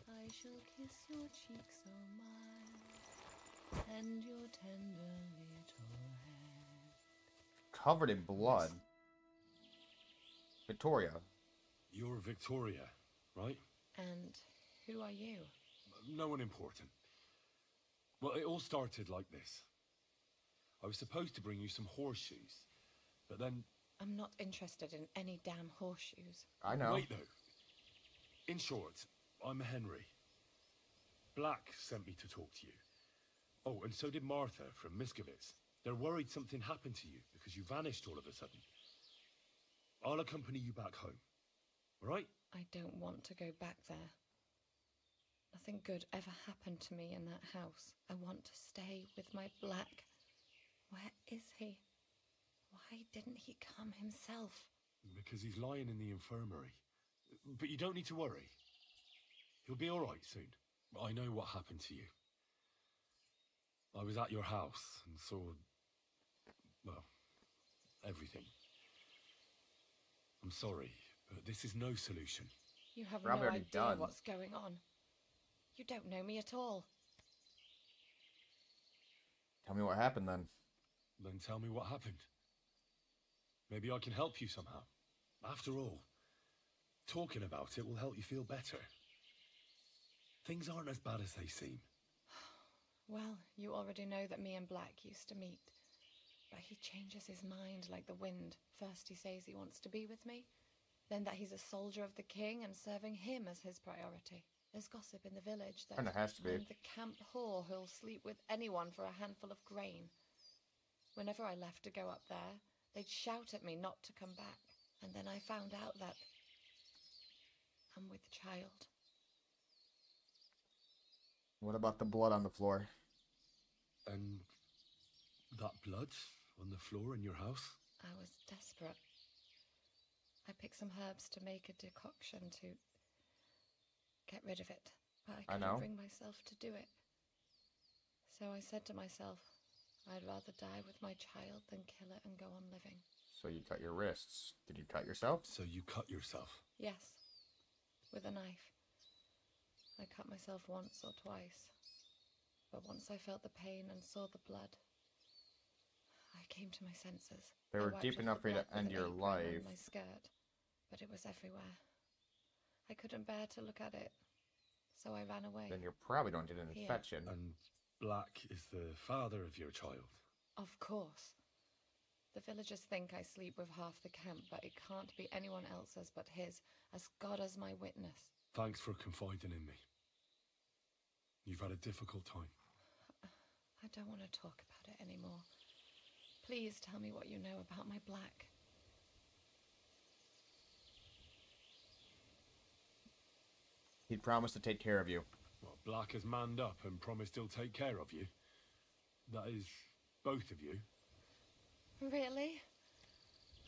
I shall kiss your cheek so mild, and your tender little head. Covered in blood. Victoria. You're Victoria, right? And who are you? No one important. Well, it all started like this. I was supposed to bring you some horseshoes, but then... I'm not interested in any damn horseshoes. I know. Wait, though. In short, I'm Henry. Black sent me to talk to you. Oh, and so did Martha from Miskovitz. They're worried something happened to you because you vanished all of a sudden. I'll accompany you back home. All right? I don't want to go back there. Nothing good ever happened to me in that house. I want to stay with my Black. Where is he? Why didn't he come himself? Because he's lying in the infirmary. But you don't need to worry. He'll be all right soon. I know what happened to you. I was at your house and saw... well, everything. I'm sorry, but this is no solution. You have Probably no already idea done. what's going on. You don't know me at all. Tell me what happened then. Then tell me what happened. Maybe I can help you somehow. After all, talking about it will help you feel better. Things aren't as bad as they seem. Well, you already know that me and Black used to meet. But he changes his mind like the wind. First he says he wants to be with me, then that he's a soldier of the king and serving him as his priority. There's gossip in the village that Kinda has to be. I'm the camp whore who'll sleep with anyone for a handful of grain. Whenever I left to go up there, they'd shout at me not to come back. And then I found out that I'm with child. What about the blood on the floor? And that blood on the floor in your house? I was desperate. I picked some herbs to make a decoction to get rid of it, but I couldn't bring myself to do it. So I said to myself, I'd rather die with my child than kill it and go on living. So you cut your wrists. Did you cut yourself? So you cut yourself? Yes, with a knife. I cut myself once or twice, but once I felt the pain and saw the blood, I came to my senses. They I were wiped deep off enough the for you to blood with end an your apron life. on my skirt, but it was everywhere. I couldn't bear to look at it, so I ran away. Then you probably don't get an Here. infection. And Black is the father of your child? Of course. The villagers think I sleep with half the camp, but it can't be anyone else's but his, as God as my witness. Thanks for confiding in me. You've had a difficult time. I don't want to talk about it anymore. Please tell me what you know about my Black. He promised to take care of you. Well, Black has manned up and promised he'll take care of you. That is, both of you. Really?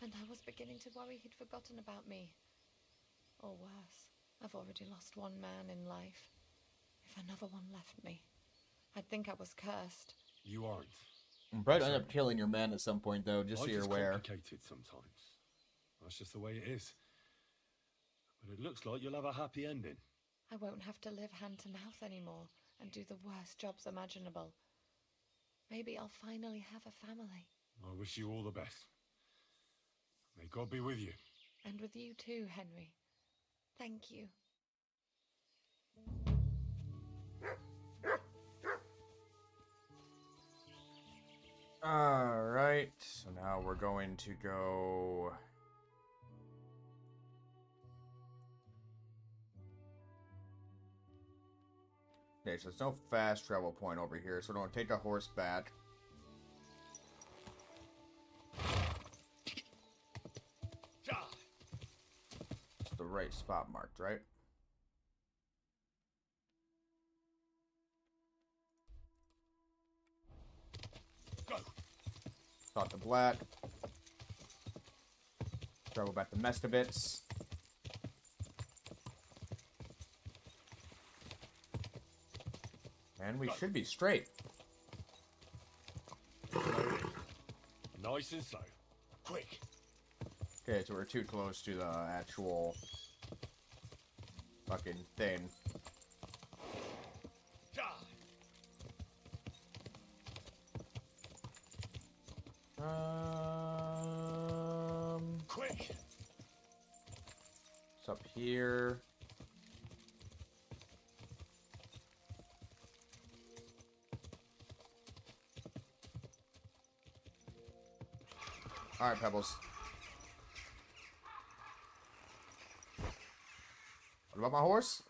And I was beginning to worry he'd forgotten about me. Or worse, I've already lost one man in life. If another one left me, I'd think I was cursed. You aren't. I'm probably end up killing your man at some point, though, just so Life you're is aware. complicated sometimes. That's just the way it is. But it looks like you'll have a happy ending. I won't have to live hand to mouth anymore and do the worst jobs imaginable. Maybe I'll finally have a family. I wish you all the best. May God be with you. And with you too, Henry. Thank you. Alright, so now we're going to go... Okay, so there's no fast travel point over here, so don't take a horse back. It's the right spot marked, right? Go. Talk to Black. Travel back to Mestovitz. And we should be straight. Nice and slow. Quick. Okay, so we're too close to the actual fucking thing. Quick. It's up here. All right, Pebbles. What about my horse?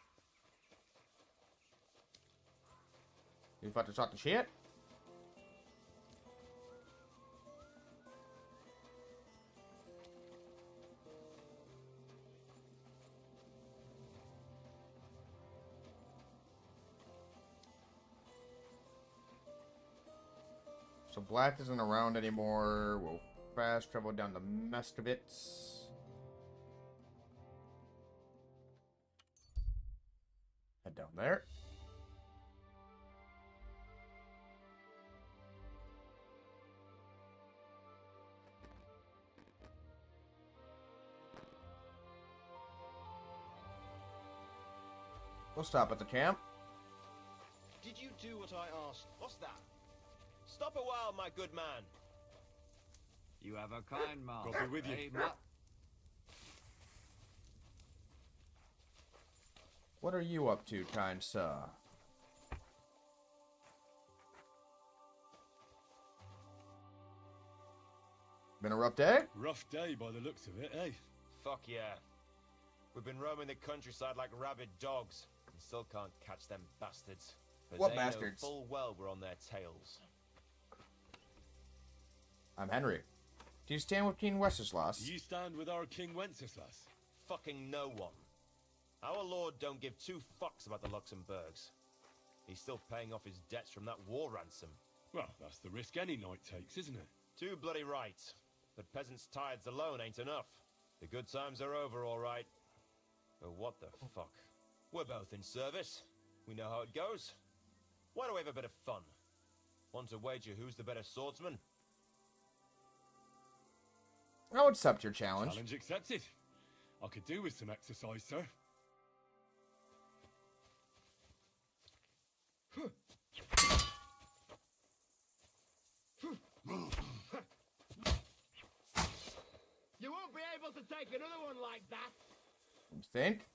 You about to talk the shit? So Black isn't around anymore. We'll fast travel down to Mestovitz. Head down there. We'll stop at the camp. Did you do what I asked? What's that? Stop a while, my good man. You have a kind master. God be with you. What are you up to, kind sir? Been a rough day? Rough day by the looks of it, eh? Fuck yeah. We've been roaming the countryside like rabid dogs, and still can't catch them bastards. But What they bastards? know full well we're on their tails. I'm Henry. Do you stand with King Wenceslas? Do you stand with our King Wenceslas? Fucking no one. Our lord don't give two fucks about the Luxembourgs. He's still paying off his debts from that war ransom. Well, that's the risk any knight takes, isn't it? Too bloody right. But peasants' tithes alone ain't enough. The good times are over, all right. But what the fuck? We're both in service. We know how it goes. Why don't we have a bit of fun? Want to wager who's the better swordsman? I'll accept your challenge. Challenge accepted. I could do with some exercise, sir. You won't be able to take another one like that. You think?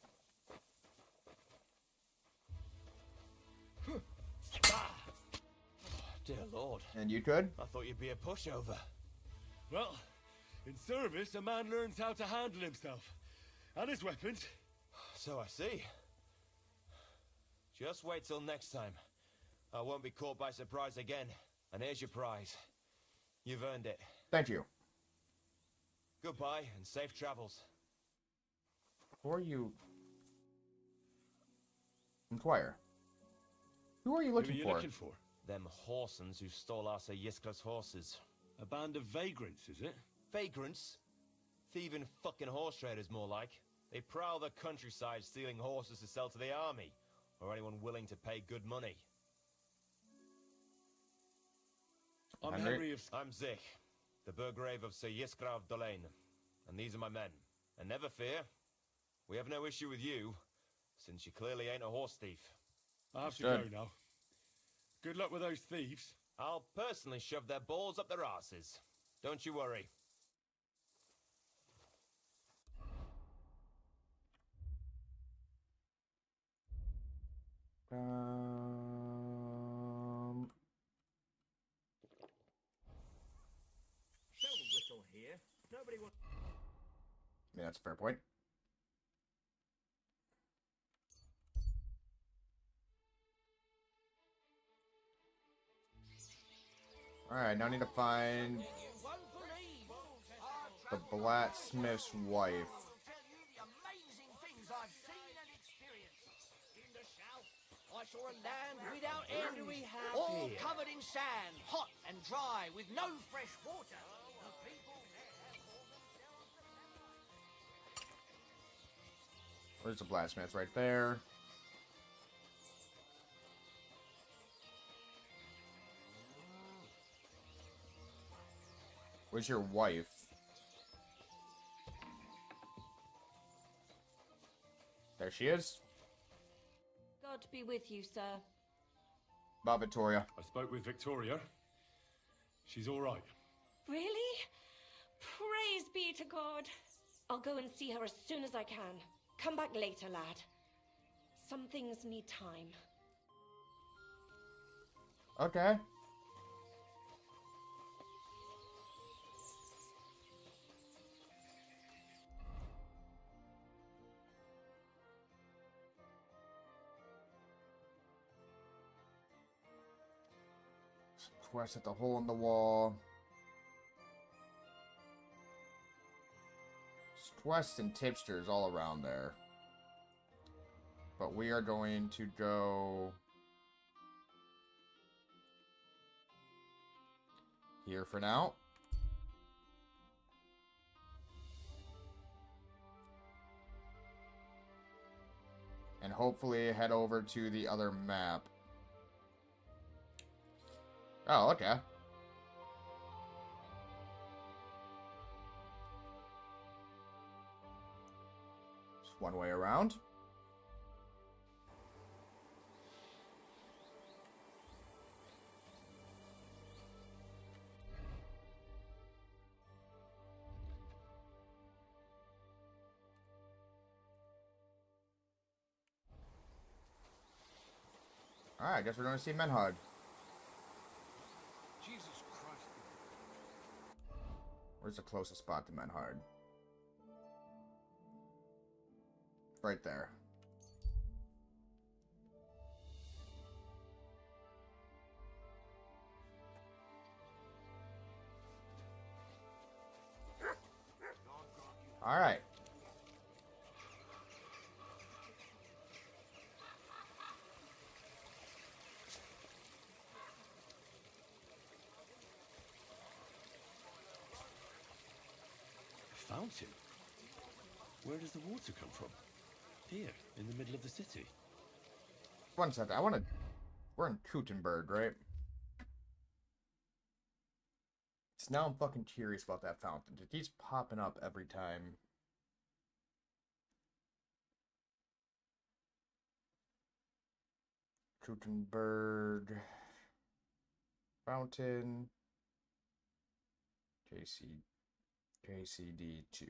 Dear lord. And you could? I thought you'd be a pushover. Well, in service, a man learns how to handle himself. And his weapons. So I see. Just wait till next time. I won't be caught by surprise again. And here's your prize. You've earned it. Thank you. Goodbye and safe travels. Before you inquire, who are you looking for? Them horsens who stole our Sir Yiskla's horses. A band of vagrants, is it? Vagrants? Thieving fucking horse traders, more like. They prowl the countryside stealing horses to sell to the army, or anyone willing to pay good money. I'm Henry of... I'm Zich, the Burgrave of Sir Yiskra of Dolain, and these are my men. And never fear, we have no issue with you, since you clearly ain't a horse thief. I have to go now. Good luck with those thieves. I'll personally shove their balls up their asses. Don't you worry. I mean, that's a fair point. Alright, now I need to find the blacksmith's wife. I saw a land without end, all covered in sand, hot and dry, with no fresh water. The people Where's the blacksmith? Right there. Where's your wife? There she is. God be with you, sir. Bye, Victoria. I spoke with Victoria. She's all right. Really? Praise be to God. I'll go and see her as soon as I can. Come back later, lad. Some things need time. Okay. Quest at the hole in the wall. Quests and tipsters all around there. But we are going to go here for now. And hopefully head over to the other map. Oh, okay. Just one way around. Alright, I guess we're going to see Menhard. Jesus Christ. Where's the closest spot to Menhard? Right there. Alright. Fountain? Where does the water come from? Here, in the middle of the city. One second, I want to... We're in Kuttenberg, right? So now I'm fucking curious about that fountain. It keeps popping up every time. Kuttenberg... Fountain... KCD2.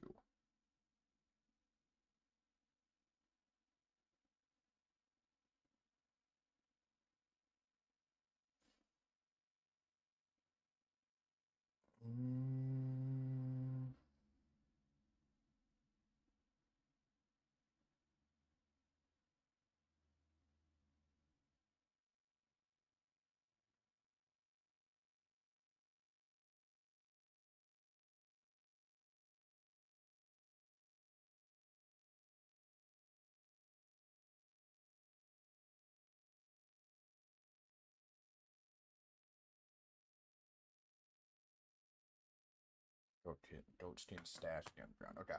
Goatskin stash underground. Okay.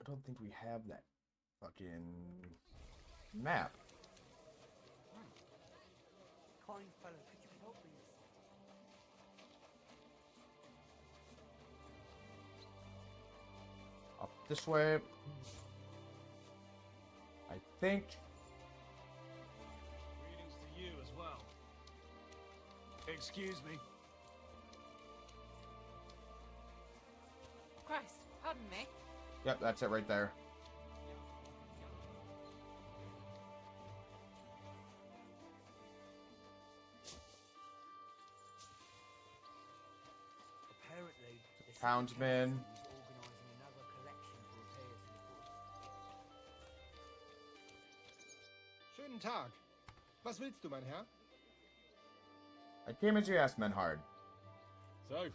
I don't think we have that fucking map. Kind fellow, could you help me? Up this way. I think. Greetings to you as well. Excuse me. Christ, pardon me. Yep, that's it right there. Townsman. Schönen Tag. Was willst du, mein Herr? I came as you asked, Menhard. So, you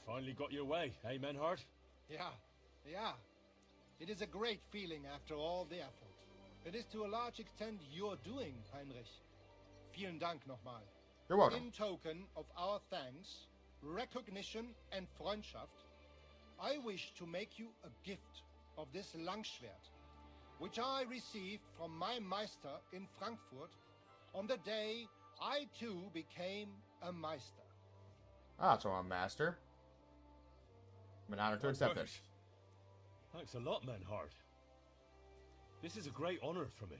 finally got your way, eh, Menhard? Yeah. It is a great feeling after all the effort. It is to a large extent your doing, Heinrich. Vielen Dank nochmal. You're welcome. In token of our thanks, recognition and Freundschaft, I wish to make you a gift of this Langschwert, which I received from my Meister in Frankfurt on the day I too became a Meister. Ah, so I'm master. I'm an honor to accept it. Thanks a lot, Menhard. This is a great honor for me.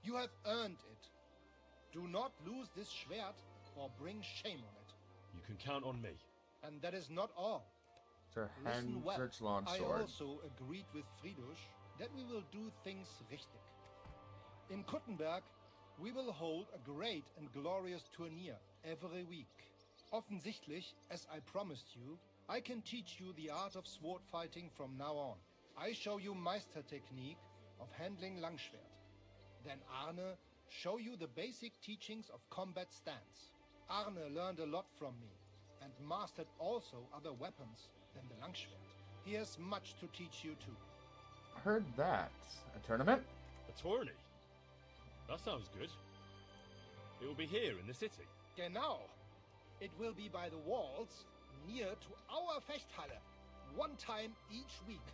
You have earned it. Do not lose this Schwert or bring shame on it. You can count on me. And that is not all. Sir Listen well. Hendrik's long I sword. also agreed with Friedrich that we will do things richtig. In Kuttenberg, we will hold a great and glorious tourney every week. Offensichtlich, as I promised you, I can teach you the art of sword fighting from now on. I show you Meister technique of handling Langschwert. Then Arne show you the basic teachings of combat stance. Arne learned a lot from me and mastered also other weapons than the Langschwert. He has much to teach you too. Heard that. A tournament? A tourney? That sounds good. It will be here in the city. Genau. It will be by the walls near to our Fechthalle, one time each week.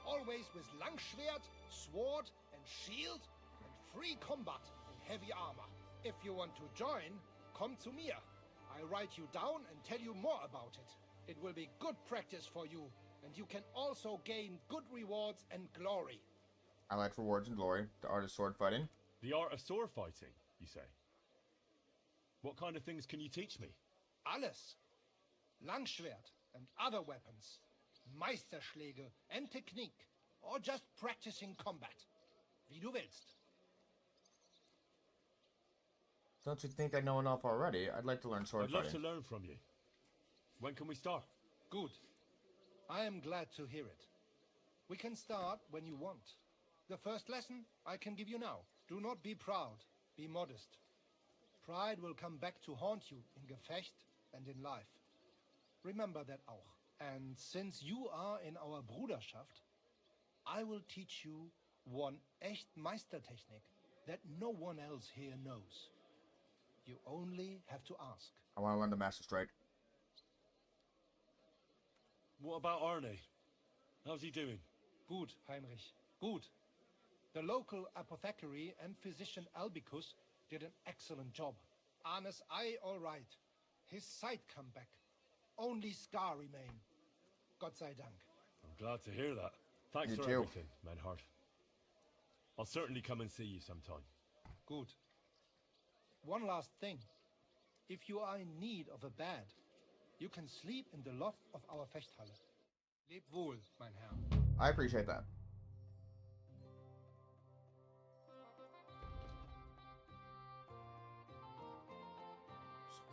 Always with Langschwert, sword and shield, and free combat in heavy armor. If you want to join, come to me. I write you down and tell you more about it. It will be good practice for you, and you can also gain good rewards and glory. I like rewards and glory. The art of sword fighting. The art of sword fighting, you say? What kind of things can you teach me? Alles. Langschwert and other weapons. Meisterschläge and technique. Or just practicing combat. Wie du willst. Don't you think I know enough already? I'd like to learn sword fighting. I'd love to learn from you. When can we start? Good. I am glad to hear it. We can start when you want. The first lesson I can give you now. Do not be proud. Be modest. Pride will come back to haunt you in Gefecht and in life. Remember that auch. And since you are in our Bruderschaft, I will teach you one echt Meistertechnik that no one else here knows. You only have to ask. I want to learn the Master Strike. What about Arne? How's he doing? Good, Heinrich. Good. The local apothecary and physician Albicus did an excellent job. Arne's eye all right. His sight come back. Only scar remain. Gott sei Dank. I'm glad to hear that. Thanks Me for too. everything, Menhard. I'll certainly come and see you sometime. Good. One last thing. If you are in need of a bed, you can sleep in the loft of our Fechthalle. Leb wohl, mein Herr. I appreciate that.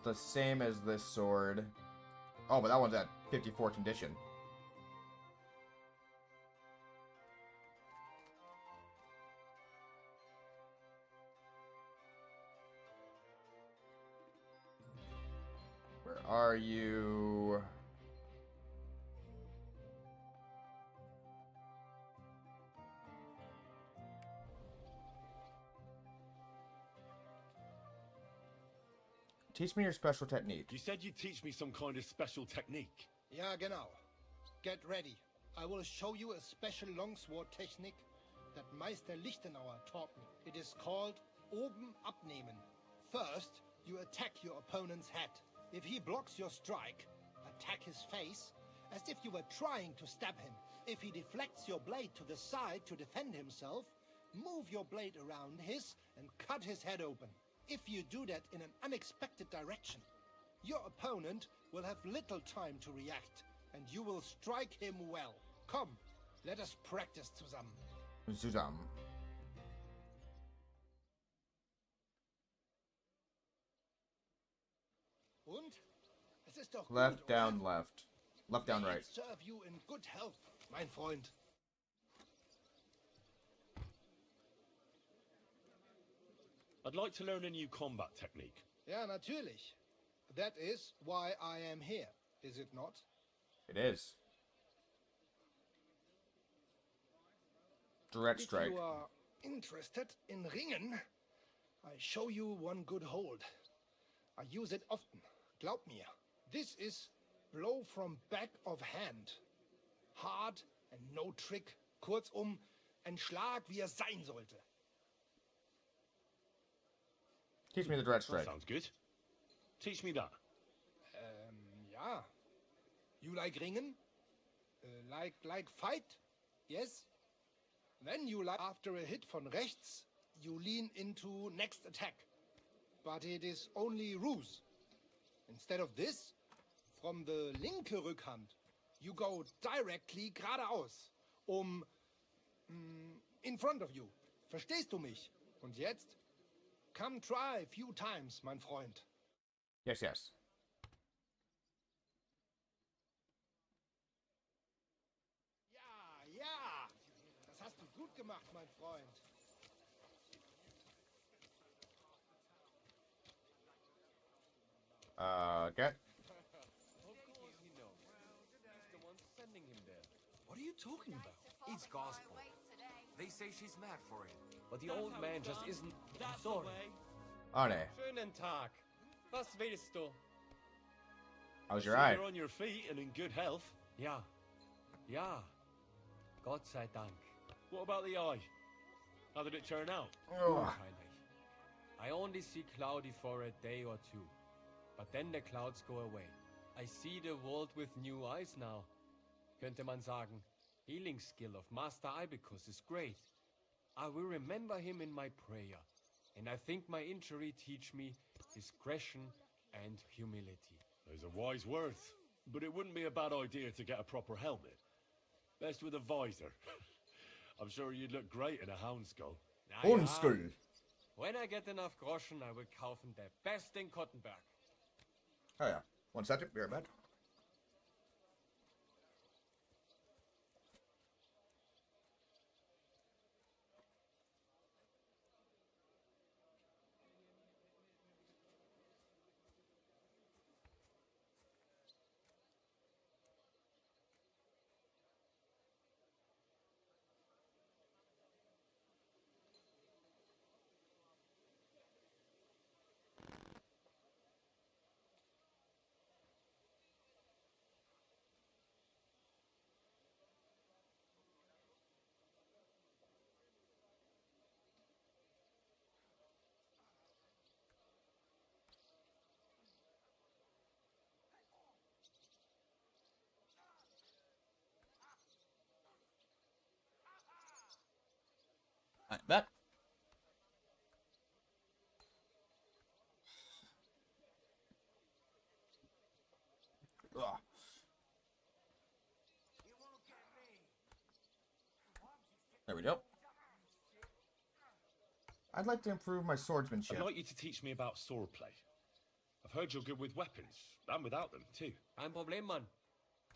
The same as this sword. Oh, but that one's at 54 condition. Where are you? Teach me your special technique. You said you'd teach me some kind of special technique. Ja, genau. Get ready. I will show you a special longsword technique that Meister Lichtenauer taught me. It is called oben abnehmen. First, you attack your opponent's head. If he blocks your strike, attack his face as if you were trying to stab him. If he deflects your blade to the side to defend himself, move your blade around his and cut his head open. If you do that in an unexpected direction, your opponent will have little time to react, and you will strike him well. Come, let us practice zusammen. Zusammen. Und? Es ist doch Left, gut, down, oder? left. Left, down, right. Serve you in good health, mein Freund. I'd like to learn a new combat technique. Ja, natürlich. That is why I am here, is it not? It is. Direct strike. If you are interested in ringen, I show you one good hold. I use it often. Glaub mir. This is blow from back of hand. Hard and no trick. Kurzum, ein Schlag, wie er sein sollte. Teach me the direct strike. That sounds good. Teach me that. Ja. You like ringen? Like fight? Yes? Then you like after a hit von rechts, you lean into next attack. But it is only ruse. Instead of this, from the linke Rückhand, you go directly geradeaus, in front of you. Verstehst du mich? Und jetzt? Come try a few times, mein Freund. Yes, yes. Ja, ja. Das hast du gut gemacht, mein Freund. Okay. What are you talking about? It's gospel. They say she's mad for it, but the old man just isn't. I'm sorry. Oh, nee. Schönen Tag. Was willst du? How's your eye? You're on your feet and in good health. Ja. Ja. Gott sei Dank. What about the eye? How did it turn out? Wahrscheinlich. I only see cloudy for a day or two, but then the clouds go away. I see the world with new eyes now. Könnte man sagen, healing skill of Master Ibicus is great. I will remember him in my prayer, and I think my injury teach me discretion and humility. Those are wise words, but it wouldn't be a bad idea to get a proper helmet. Best with a visor. I'm sure you'd look great in a hound skull. Hound skull. When I get enough groschen, I will kaufen the best in Kottenberg. Oh yeah. 1 second, be right back. Like that. Ugh. There we go. I'd like to improve my swordsmanship. I'd like you to teach me about swordplay. I've heard you're good with weapons, and without them, too. Kein Problem, Mann.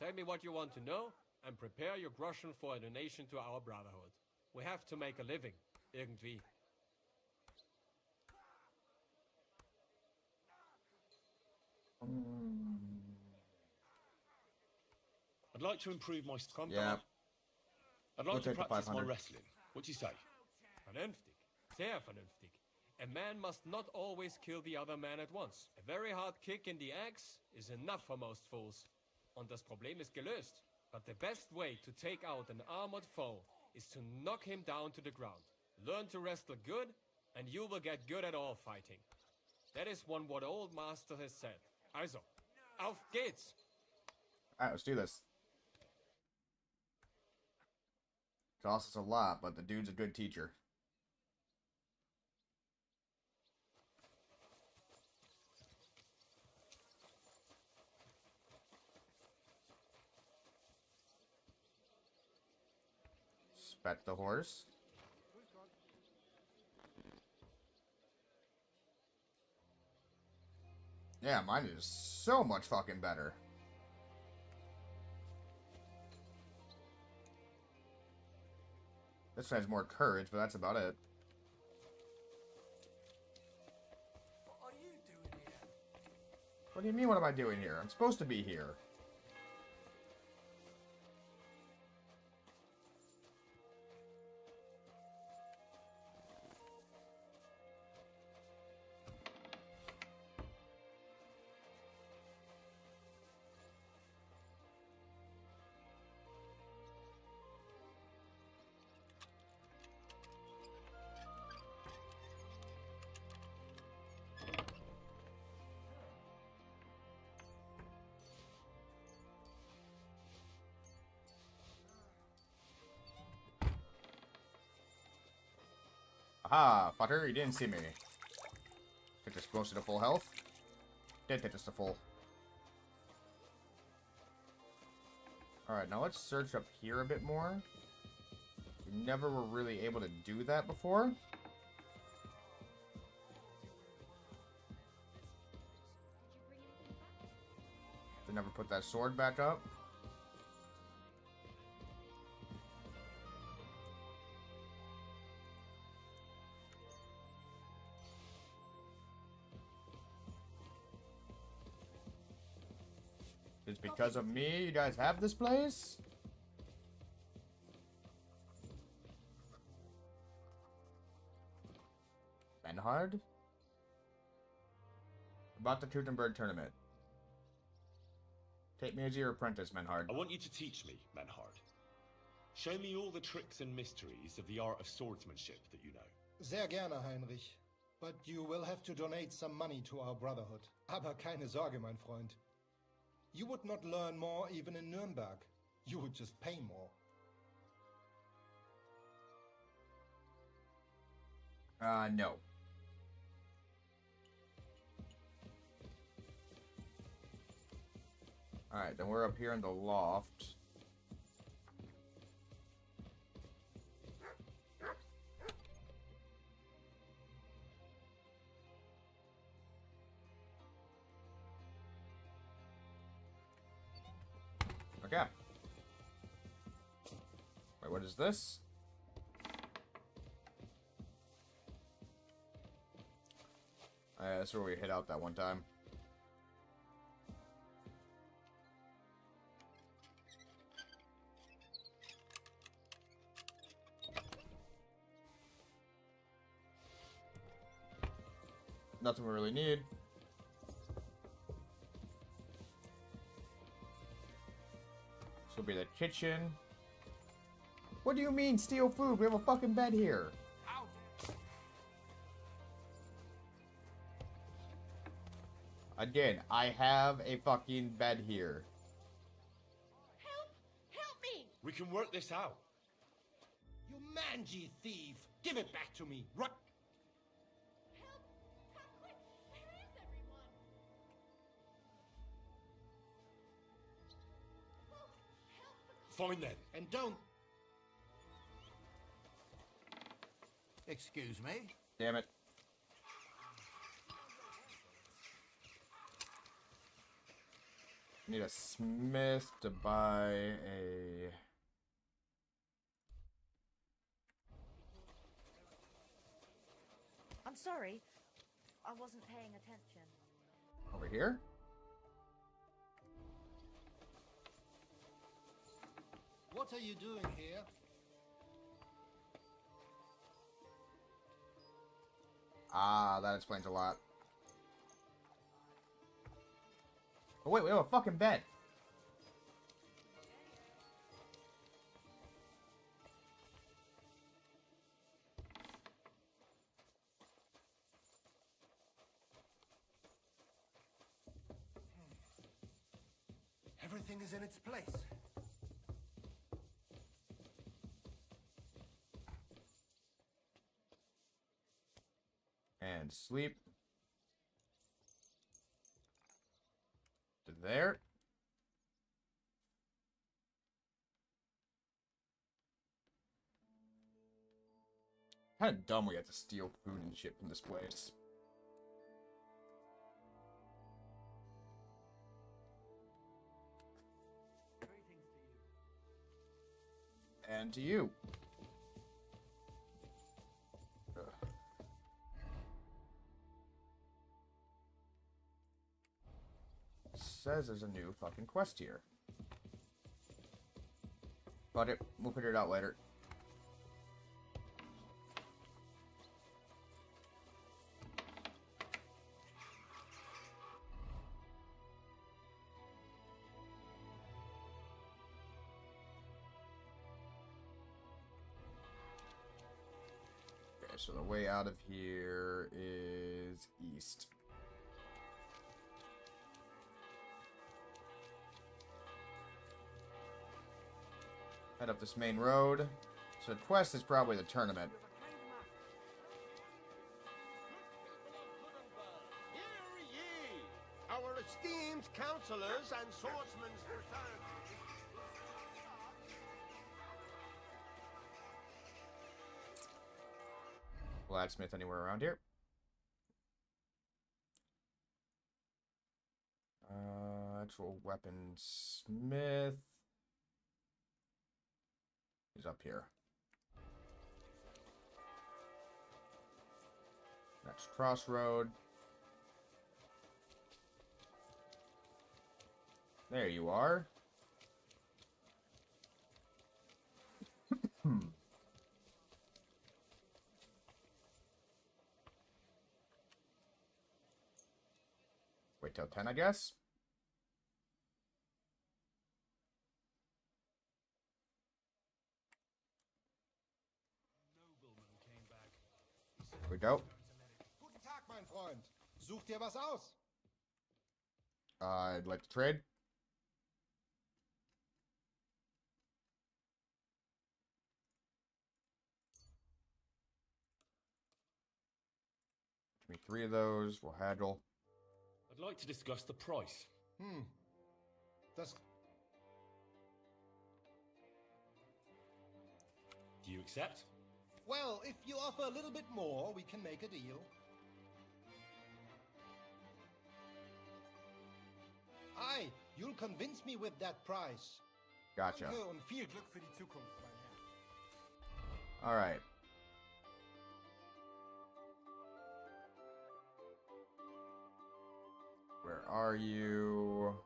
Tell me what you want to know, and prepare your groschen for a donation to our brotherhood. We have to make a living. Irgendwie. I'd like to improve my... Yeah. I'd like to practice my wrestling. What do you say? Vernünftig. Sehr vernünftig. A man must not always kill the other man at once. A very hard kick in the axe is enough for most fools. Und das Problem ist gelöst. But the best way to take out an armored foe is to knock him down to the ground. Learn to wrestle good, and you will get good at all fighting. That is what old master has said. Also, auf geht's! Alright, let's do this. Costs us a lot, but the dude's a good teacher. Spat the horse. Yeah, mine is so much fucking better. This one has more courage, but that's about it. What are you doing here? What do you mean, what am I doing here? I'm supposed to be here. Aha, fucker, you didn't see me. Hit this close to full health. Did hit us to full. Alright, now let's search up here a bit more. We never were really able to do that before. We never put that sword back up. It's because of me you guys have this place? Benhard? About the Teutonberg tournament. Take me as your apprentice, Menhard. I want you to teach me, Menhard. Show me all the tricks and mysteries of the art of swordsmanship that you know. Sehr gerne, Heinrich. But you will have to donate some money to our brotherhood. Aber keine Sorge, mein Freund. You would not learn more even in Nuremberg. You would just pay more. No. Alright, then we're up here in the loft. Okay. Wait, what is this? That's where we hit out that one time. Nothing we really need. This will be the kitchen. What do you mean steal food? We have a fucking bed here. Again, I have a fucking bed here. Help! Help me! We can work this out. You mangy thief! Give it back to me! Right! Help! Come quick! Where is everyone? Folks, help! Fine then. And don't... Excuse me? Damn it. Need a smith to buy a... I'm sorry. I wasn't paying attention. Over here? What are you doing here? Ah, that explains a lot. Oh wait, we have a fucking bed. Everything is in its place. And sleep. To there. Kind of dumb we have to steal food and shit from this place. And to you. says there's a new fucking quest here. But we'll figure it out later. Okay, so the way out of here is east. Head up this main road. So the quest is probably the tournament. Hear ye! Our esteemed counselors and swordsmen's fraternity. Blacksmith anywhere around here? Actual weaponsmith. He's up here. Next crossroad. There you are. Wait till 10, I guess. Here we go. Guten Tag, mein Freund. Such dir was aus. I'd like to trade. Give me 3 of those. We'll haggle. I'd like to discuss the price. Das... Do you accept? Well, if you offer a little bit more, we can make a deal. Aye, you'll convince me with that price. Gotcha. Danke und viel Glück für die Zukunft, mein Herr. All right. Where are you?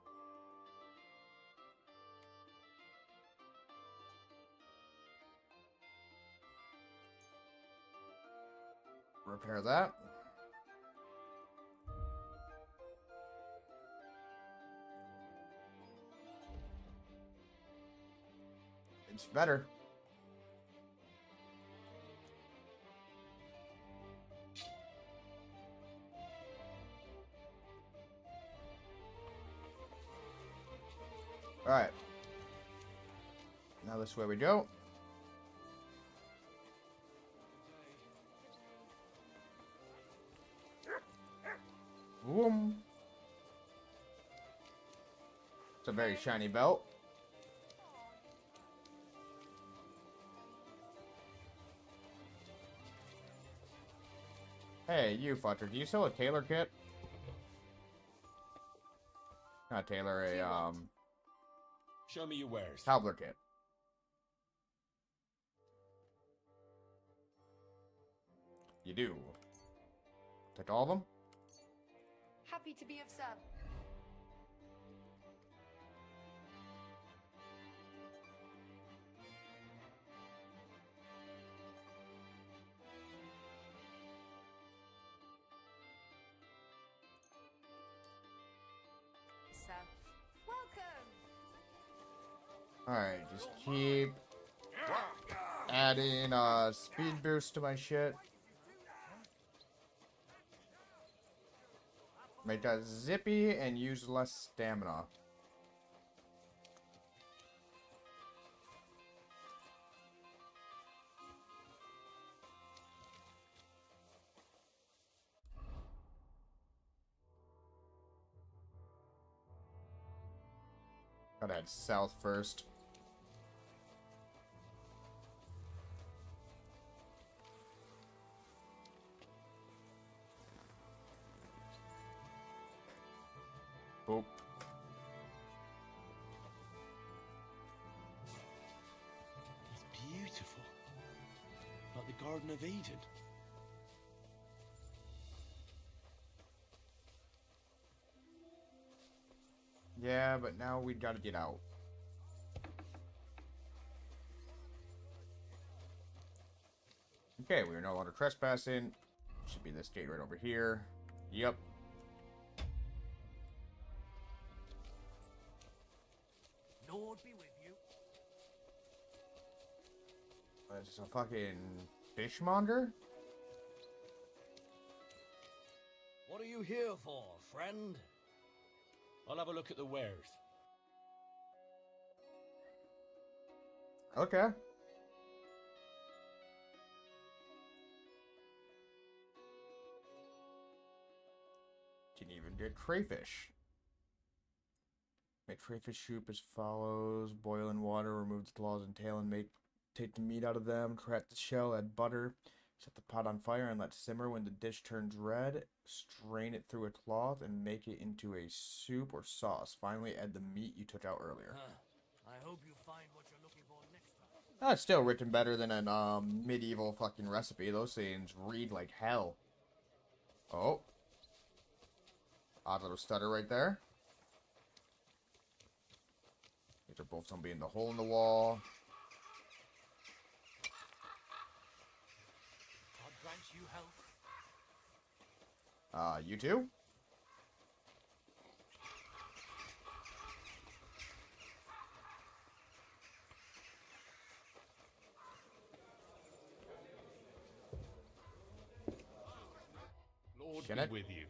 Repair that. It's better. All right. Now this way we go. Boom. It's a very shiny belt. Hey, you fucker, do you sell a tailor kit? Not tailor, a, Show me your wares. cobbler kit. You do. Take all of them? Happy to be of service. Welcome. Alright, just keep adding speed boost to my shit. Make that zippy and use less stamina. Gotta head south first. Boop. It's beautiful. Like the Garden of Eden. Yeah, but now we gotta get out. Okay, we are no longer trespassing. Should be this gate right over here. Yep. Lord be with you. Is this a fucking fishmonger? What are you here for, friend? I'll have a look at the wares. Okay. Can even get crayfish. Make crayfish soup as follows. Boil in water, remove the claws and tail, and take the meat out of them. Crack the shell, add butter. Set the pot on fire and let simmer. When the dish turns red, strain it through a cloth and make it into a soup or sauce. Finally, add the meat you took out earlier. I hope you find what you're looking for next time. That's still written better than a medieval fucking recipe. Those things read like hell. Oh. Odd little stutter right there. These are both gonna be in the hole in the wall. God grant you health. You too? Lord Shouldn't it? be with you.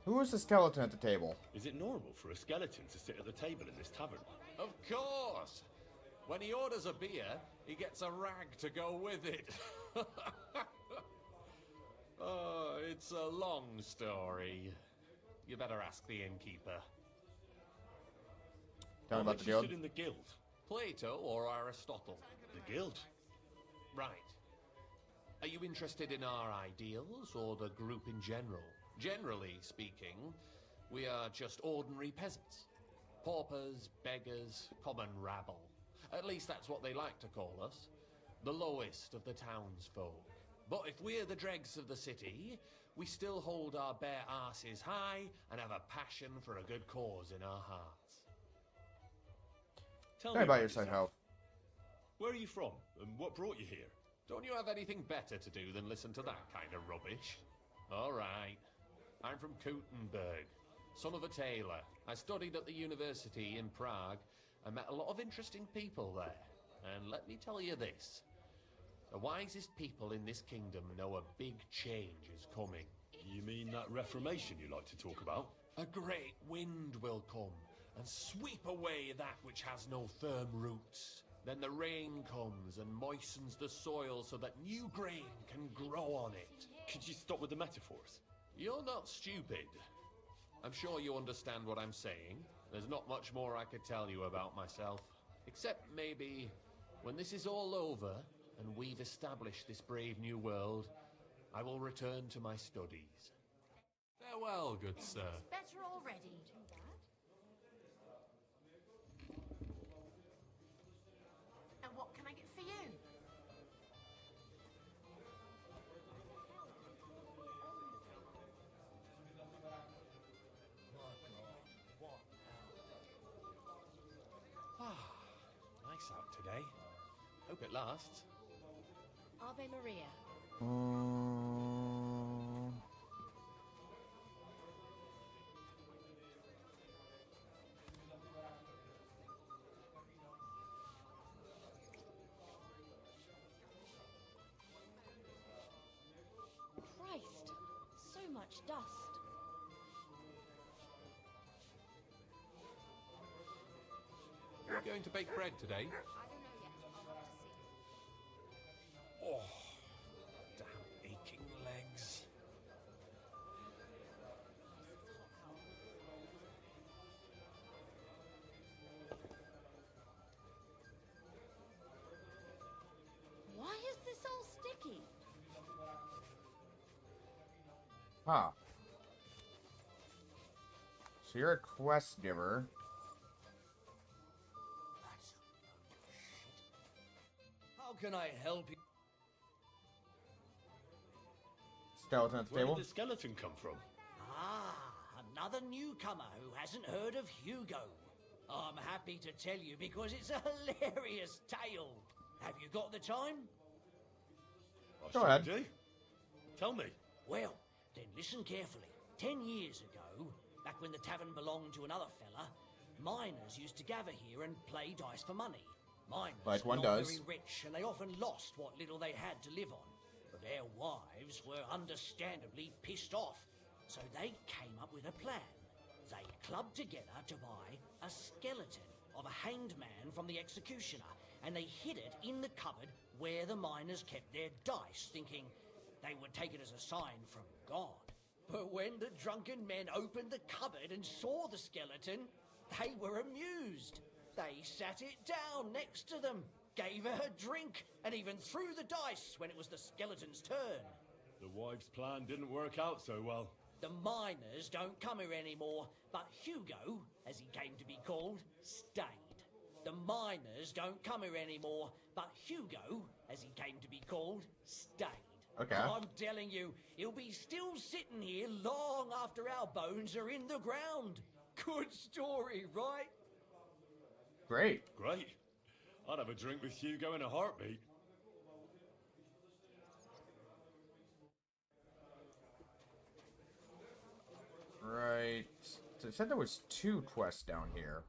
Who is the skeleton at the table? Is it normal for a skeleton to sit at the table in this tavern? Of course! When he orders a beer, he gets a rag to go with it. Oh, it's a long story. You better ask the innkeeper. Tell me about the guild. In the guild? Plato or Aristotle? The guild. Right. Are you interested in our ideals or the group in general? Generally speaking, we are just ordinary peasants. Paupers, beggars, common rabble. At least that's what they like to call us. The lowest of the townsfolk. But if we're the dregs of the city, we still hold our bare arses high and have a passion for a good cause in our hearts. Tell me me about yourself, Health. Where are you from, and what brought you here? Don't you have anything better to do than listen to that kind of rubbish? All right. I'm from Kuttenberg, son of a tailor. I studied at the university in Prague and met a lot of interesting people there. And let me tell you this. The wisest people in this kingdom know a big change is coming. You mean that reformation you like to talk about? A great wind will come and sweep away that which has no firm roots. Then the rain comes and moistens the soil so that new grain can grow on it. Could you stop with the metaphors? You're not stupid. I'm sure you understand what I'm saying. There's not much more I could tell you about myself. Except maybe when this is all over and we've established this brave new world, I will return to my studies. Farewell, good sir. It's better already. And what can I get for you? Nice out today. Hope it lasts. Ave Maria. Christ, so much dust. You're going to bake bread today? Oh, damn aching legs. Why is this all sticky? Huh. So you're a quest giver. How can I help you? Skeleton at the Where table. did the skeleton come from? Ah, another newcomer who hasn't heard of Hugo. I'm happy to tell you because it's a hilarious tale. Have you got the time? Go ahead. Tell me. Well, then listen carefully. 10 years ago, back when the tavern belonged to another fella, miners used to gather here and play dice for money. Miners like one were not does. very rich, and they often lost what little they had to live on. But their wives were understandably pissed off, so they came up with a plan. They clubbed together to buy a skeleton of a hanged man from the executioner, and they hid it in the cupboard where the miners kept their dice, thinking they would take it as a sign from God. But when the drunken men opened the cupboard and saw the skeleton, they were amused. They sat it down next to them, gave her a drink, and even threw the dice when it was the skeleton's turn. The wife's plan didn't work out so well. The miners don't come here anymore, but Hugo, as he came to be called, stayed. The miners don't come here anymore, but Hugo, as he came to be called, stayed. Okay. I'm telling you, he'll be still sitting here long after our bones are in the ground. Good story, right? Great. Great. I'd have a drink with Hugo in a heartbeat. Right. So it said there was 2 quests down here.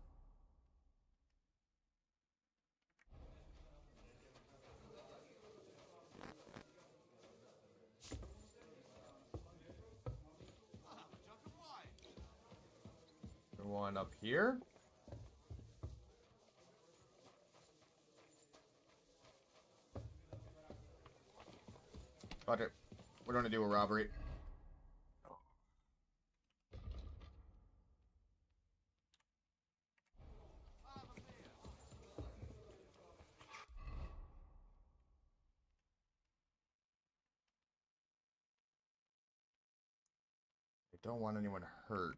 The one up here. Fuck it. We're gonna do a robbery. I don't want anyone hurt.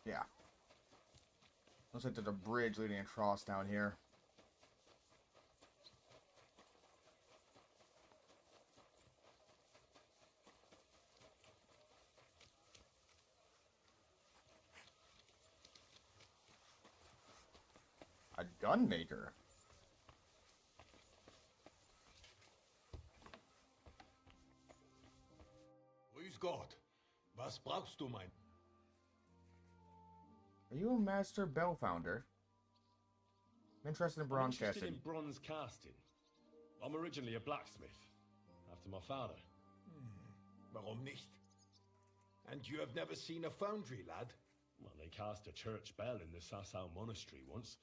Yeah. Looks like there's a bridge leading across down here. A gun maker. Grüß Gott. Was brauchst du, mein? Are you a master bell founder? I'm interested in bronze I'm interested casting. in bronze casting. I'm originally a blacksmith, after my father. Warum nicht? And you have never seen a foundry, lad? Well, they cast a church bell in the Sasau monastery once.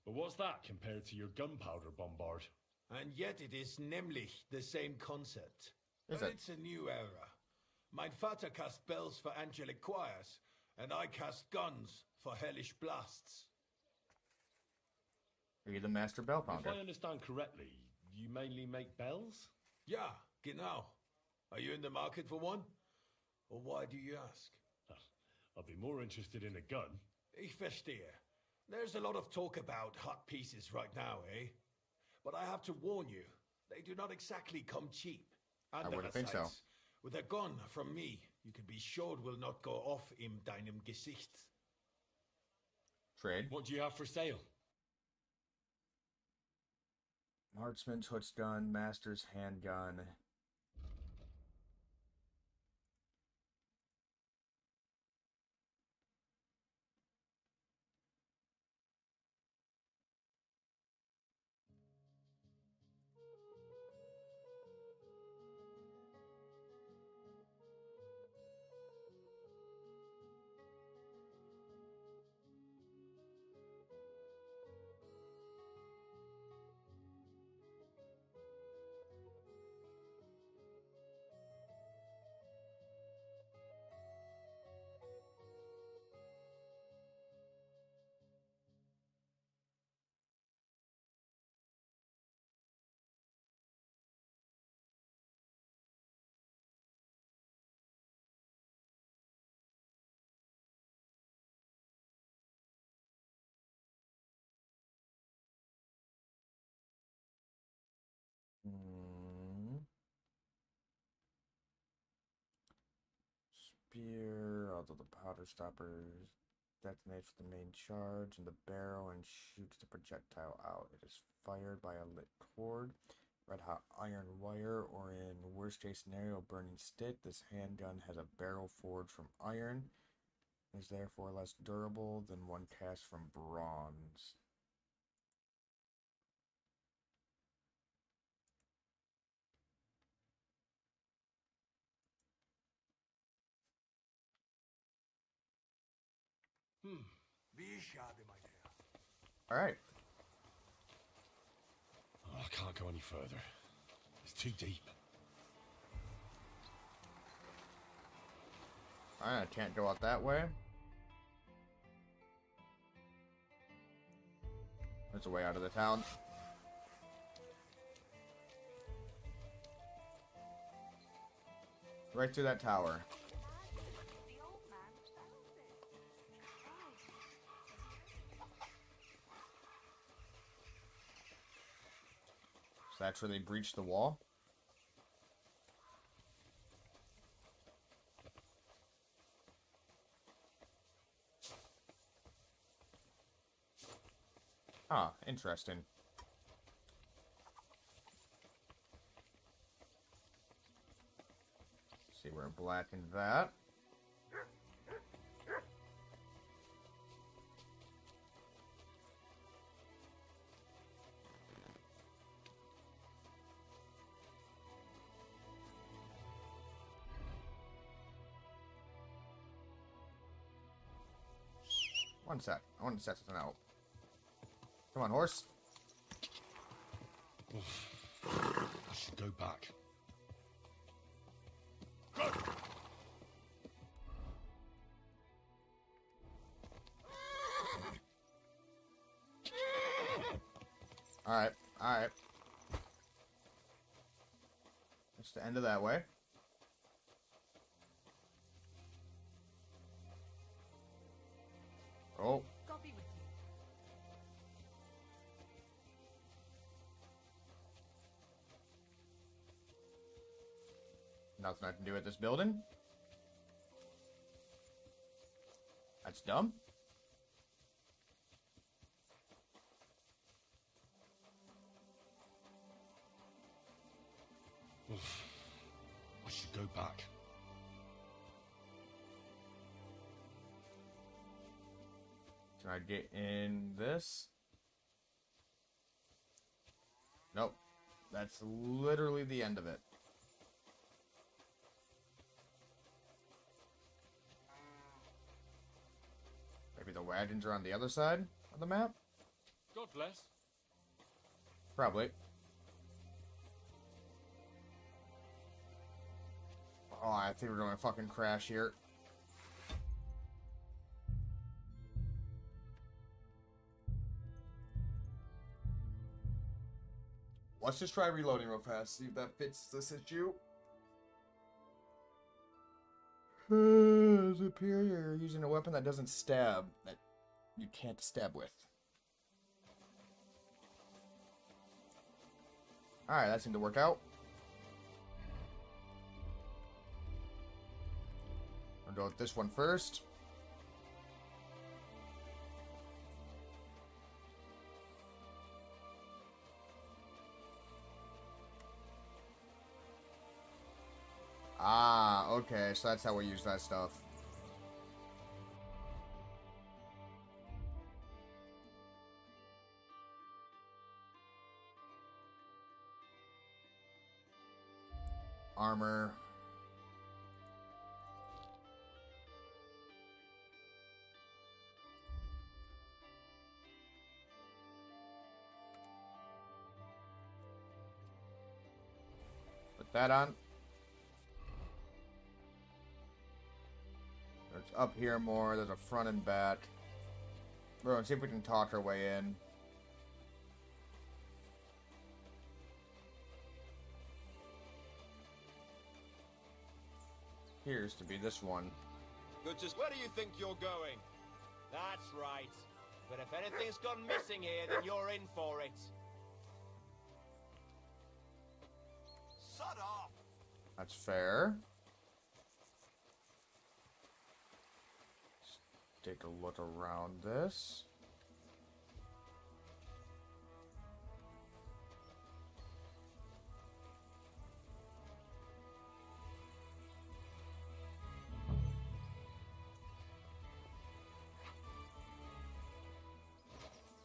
But what's that compared to your gunpowder bombard? And yet it is nämlich the same concept. Is But it? it's a new era. Mein Vater cast bells for angelic choirs, and I cast guns for hellish blasts. Are you the master bell If founder? I understand correctly, you mainly make bells? Ja, genau. Are you in the market for one? Or why do you ask? I'd be more interested in a gun. Ich verstehe. There's a lot of talk about hot pieces right now, eh? But I have to warn you, they do not exactly come cheap. I wouldn't think so. Andererseits, with a gun from me, you can be sure it will not go off in deinem Gesicht. Trade. What do you have for sale? Marksman's hook's gun, master's handgun. spear, although the powder stoppers detonates with the main charge in the barrel and shoots the projectile out. It is fired by a lit cord, red hot iron wire, or in worst case scenario, a burning stick. This handgun has a barrel forged from iron and is therefore less durable than one cast from bronze. Alright. Oh, I can't go any further. It's too deep. I can't go out that way. There's a way out of the town. Right through that tower. So that's where they breached the wall. Ah, interesting. See, we're blacking that. One sec. I want to set something out. Come on, horse. I should go back. Go! Alright, alright. That's the end of that way. Oh. God be with you. Nothing I can do at this building. That's dumb. I should go back. Can I get in this? Nope. That's literally the end of it. Maybe the wagons are on the other side of the map? God bless. Probably. Oh, I think we're gonna fucking crash here. Let's just try reloading real fast, see if that fits this issue. Superior, using a weapon that doesn't stab, that you can't stab with. Alright, that seemed to work out. I'll go with this one first. Ah, okay, so that's how we use that stuff. Armor. Put that on. There's up here more. There's a front and back. Bro, let's see if we can talk our way in. Appears to be this one. Good to... Where do you think you're going? That's right. But if anything's gone missing here, then you're in for it. Shut up! That's fair. take a look around this.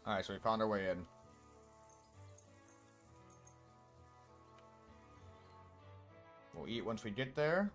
Alright, so we found our way in. We'll eat once we get there.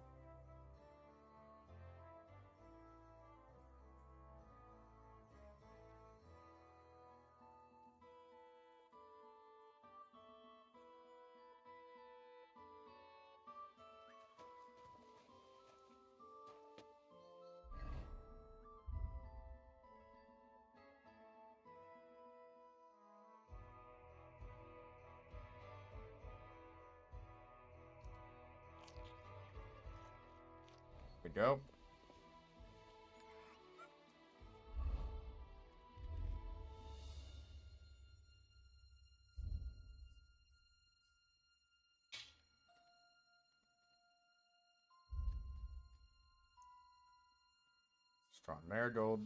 We go. Strong marigold.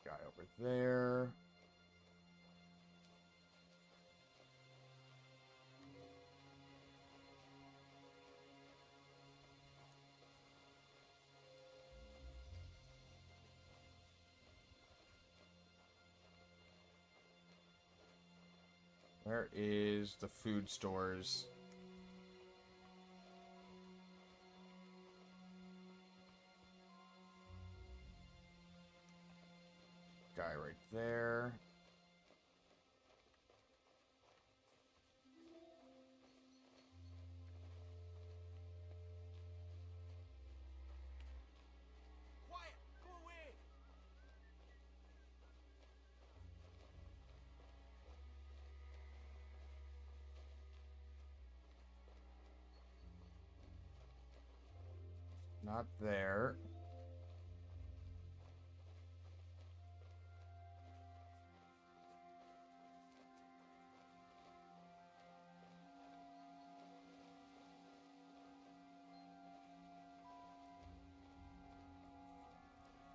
Guy over there. Where is the food stores? Guy right there. Quiet! Go away! Not there.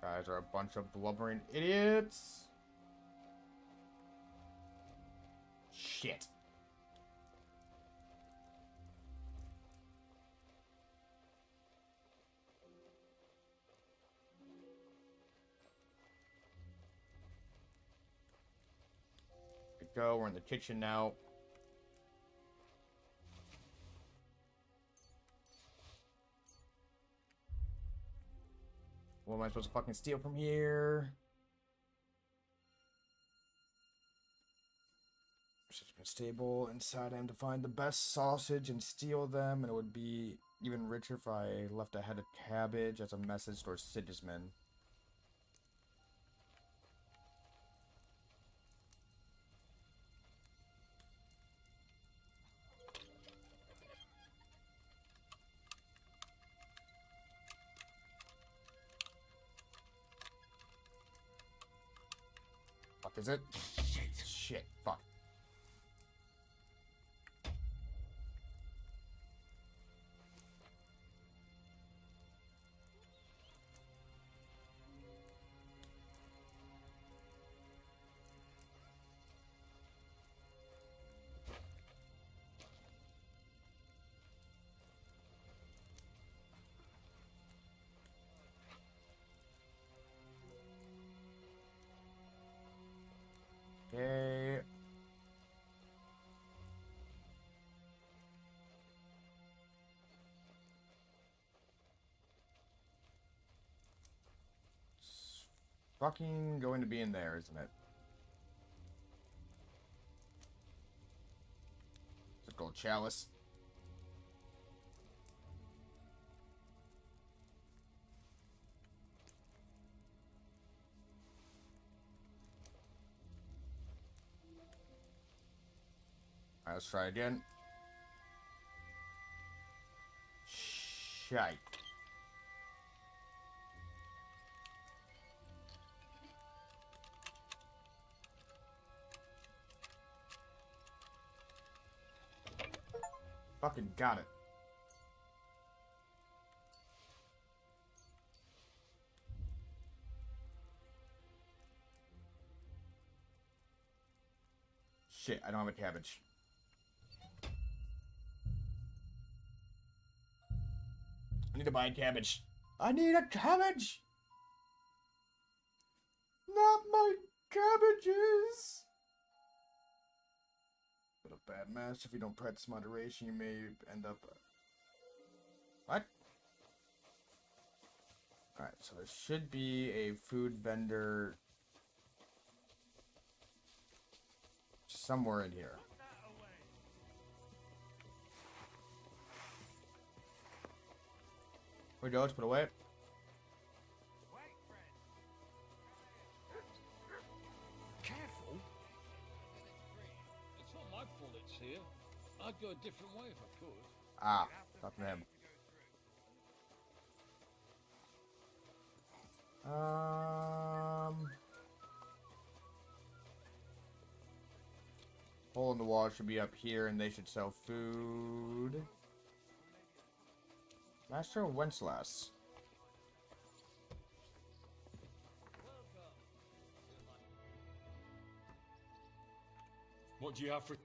Guys are a bunch of blubbering idiots. Shit. We go, we're in the kitchen now. What am I supposed to fucking steal from here? Stable inside. I am to find the best sausage and steal them, and it would be even richer if I left a head of cabbage as a message towards Sigismund. Fuck is it? Shit. Fuck. Okay. It's fucking going to be in there, isn't it? It's a gold chalice. Alright, let's try again. Shite. Fucking got it. Shit, I don't have a cabbage. I need to buy a cabbage. I need a cabbage! Not my cabbages! But a bad mess. If you don't practice moderation, you may end up... What? Alright, so there should be a food vendor somewhere in here. Where'd you go? Let's put away. Careful. It's not my fault it's here. I'd go a different way if I could. Ah, talk to him. Hole in the wall should be up here, and they should sell food. Master Wenceslas. What do you have for...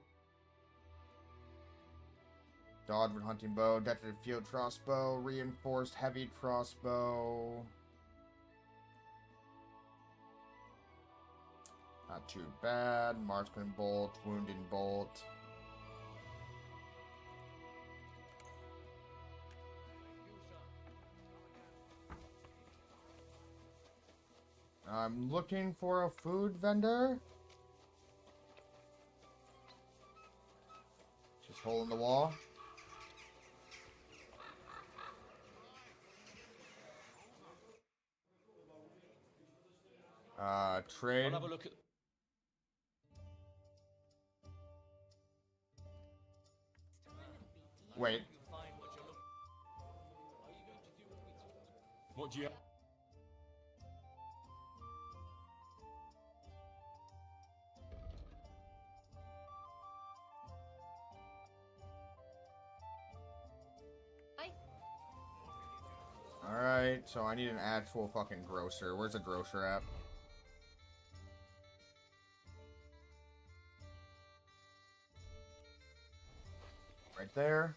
Dogwood hunting bow, decorative field crossbow, reinforced heavy crossbow. Not too bad. Marksman bolt, wounding bolt. I'm looking for a food vendor. Just hole in the wall. Trade. I'll have a look at... Wait. What do you... Alright, so I need an actual fucking grocer. Where's the grocer at? Right there.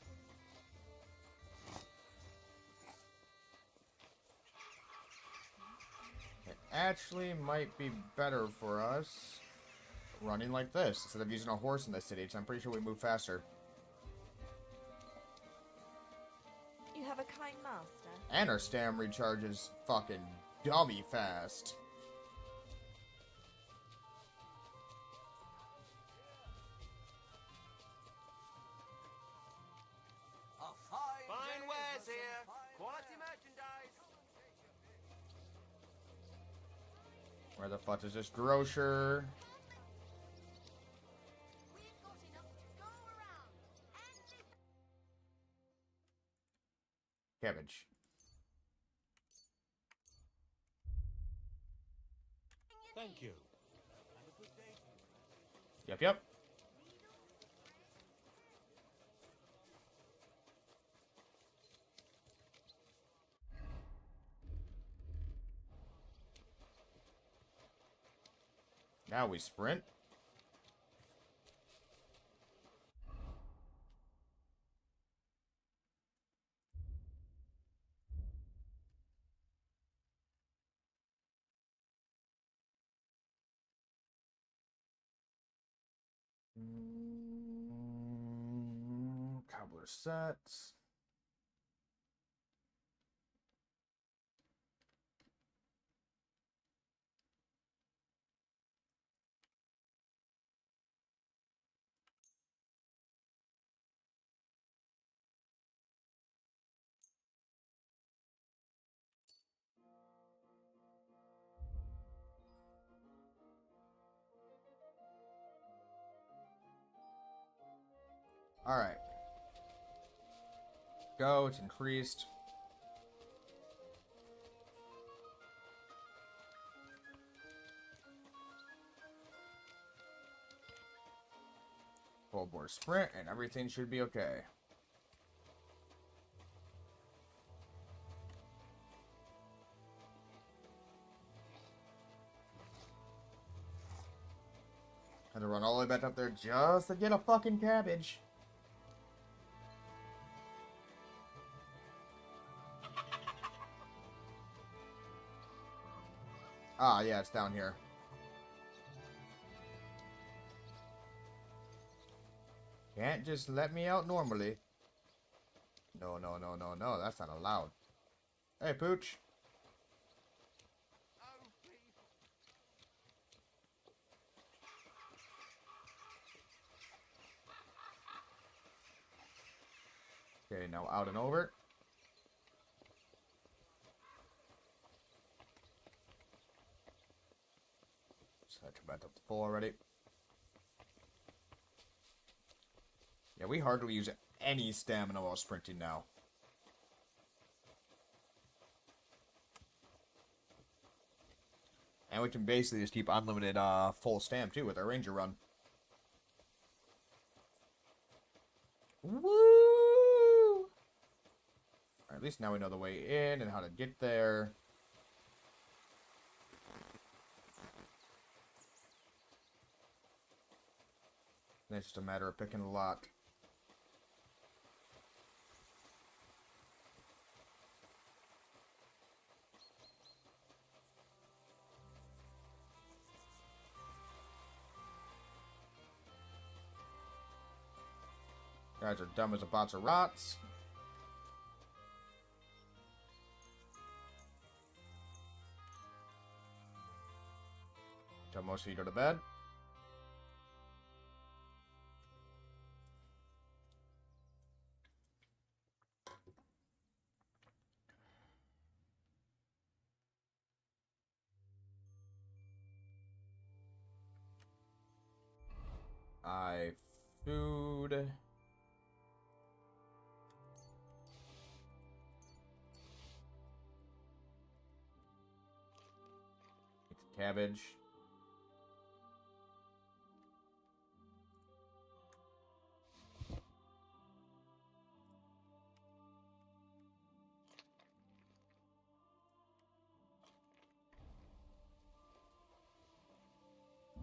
It actually might be better for us running like this instead of using a horse in this city, so I'm pretty sure we move faster. You have a kind master. And our stam recharges fucking dummy fast. Fine wares here. Quality merchandise. Where the fuck is this grocer? Cabbage. Thank you. Yep. Now we sprint. Cobbler sets. Alright. Go, it's increased. Full board sprint, and everything should be okay. Had to run all the way back up there just to get a fucking cabbage. Ah, yeah, it's down here. Can't just let me out normally. No, no, no, no, no. That's not allowed. Hey, Pooch. Okay, now out and over. Set your back up to full already. Yeah, we hardly use any stamina while sprinting now. And we can basically just keep unlimited full stam too with our ranger run. Woo! Or at least now we know the way in and how to get there. And it's just a matter of picking a lock. Guys are dumb as a box of rots. Tell most of you to go to bed. Food. It's cabbage.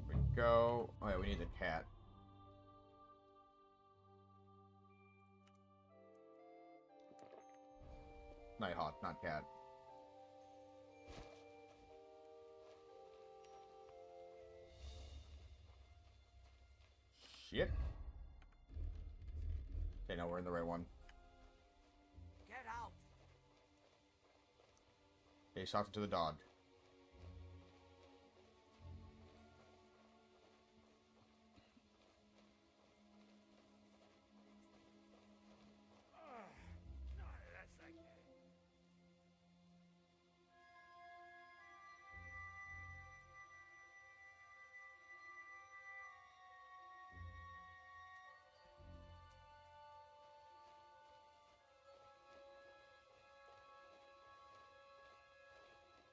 There we go. Oh yeah, we need the cat. Nighthawk, not cat. Shit. Okay, now we're in the right one. Get out. Okay, he's talking to the dog.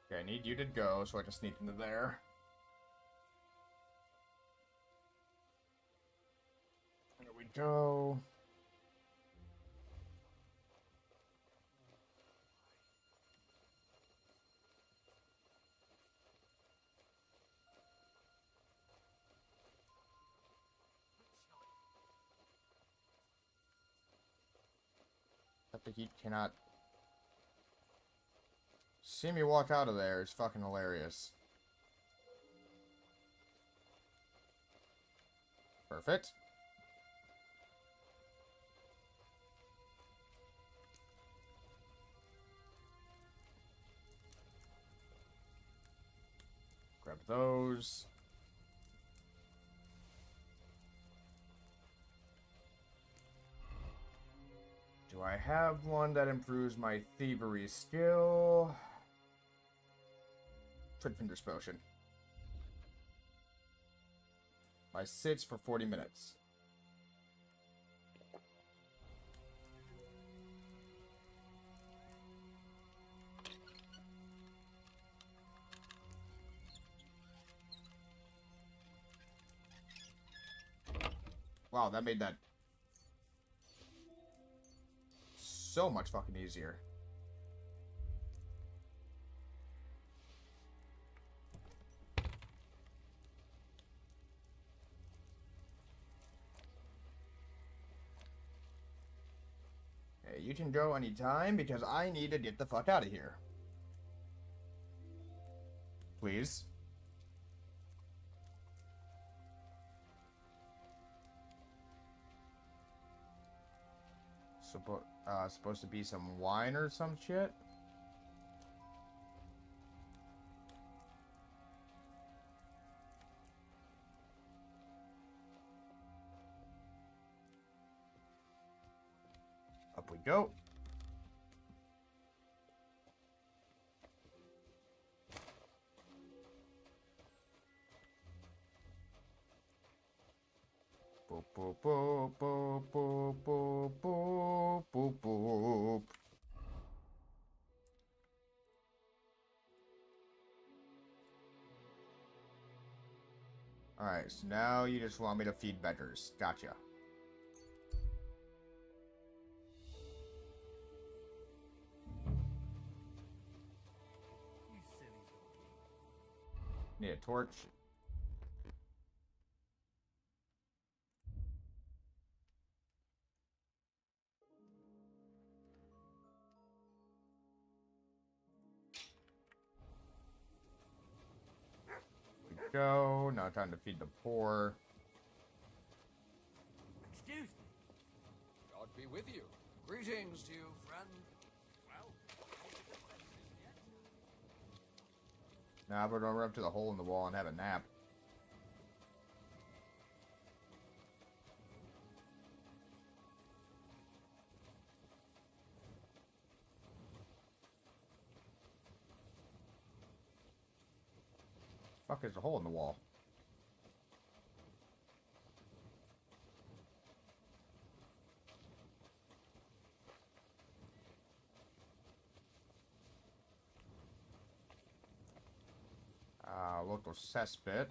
Okay, I need you to go so I can sneak into there. There we go. But the heat cannot see me walk out of there. It's fucking hilarious. Perfect. Grab those. Do I have one that improves my thievery skill? Finder's Potion. My sits for 40 minutes. Wow, that made that so much fucking easier. Hey, you can go anytime because I need to get the fuck out of here. Please. Supposed to be some wine or some shit? Up we go. Boop, boop, boop, boop, boop, boop, boop, boop, boop. Alright, so now you just want me to feed beggars. Gotcha. Need a torch. Go. Now time to feed the poor. Excuse me. God be with you. Greetings to you, friend. Well, Nah, we're gonna run up to the hole in the wall and have a nap. Fuck, there's a hole in the wall. Local cesspit.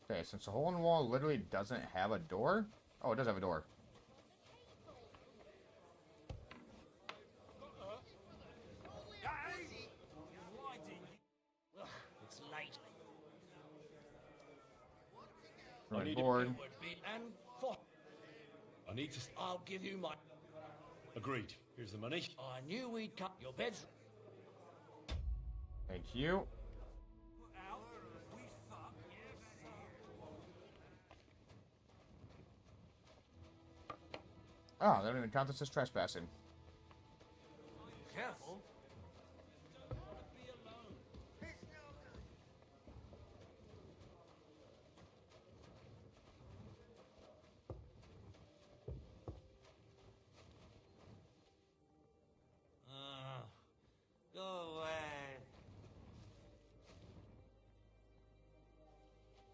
Okay, since the hole in the wall literally doesn't have a door. Oh, it does have a door. It's late. I need board. And for I need to. I'll give you my. Agreed. Here's the money. I knew we'd cut your beds. Thank you. Oh, they don't even count this as trespassing. Careful. Go away.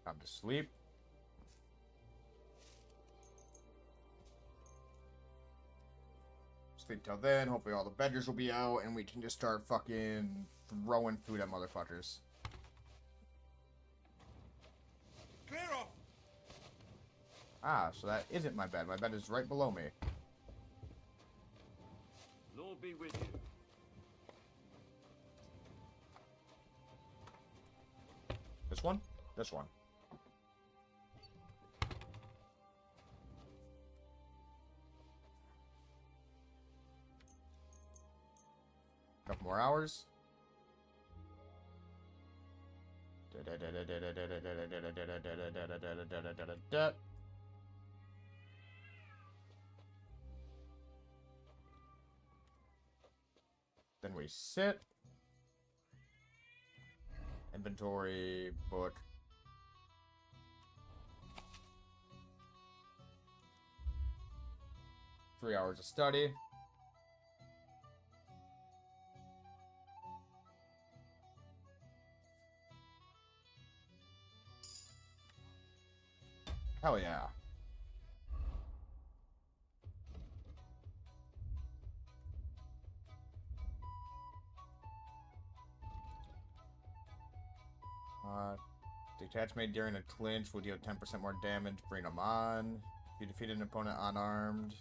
Time to sleep. Sleep till then. Hopefully all the beggars will be out and we can just start fucking throwing food at motherfuckers. Clear off! Ah, so that isn't my bed. My bed is right below me. Lord be with you. This one? This one. Couple more hours. Then we sit. Inventory, book. Three hours of study. Hell yeah. The attacks made during a clinch will deal 10% more damage. Bring them on. If you defeat an opponent unarmed.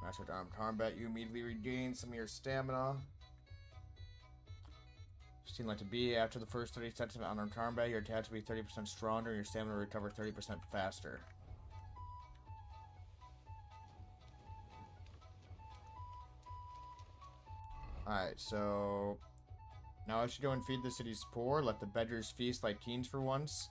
Mastered armed combat, you immediately regain some of your stamina. Seem like to be after the first 30 seconds of unarmed combat, your attacks will be 30% stronger and your stamina will recover 30% faster. Alright, so now I should go and feed the city's poor, let the beggars feast like kings for once.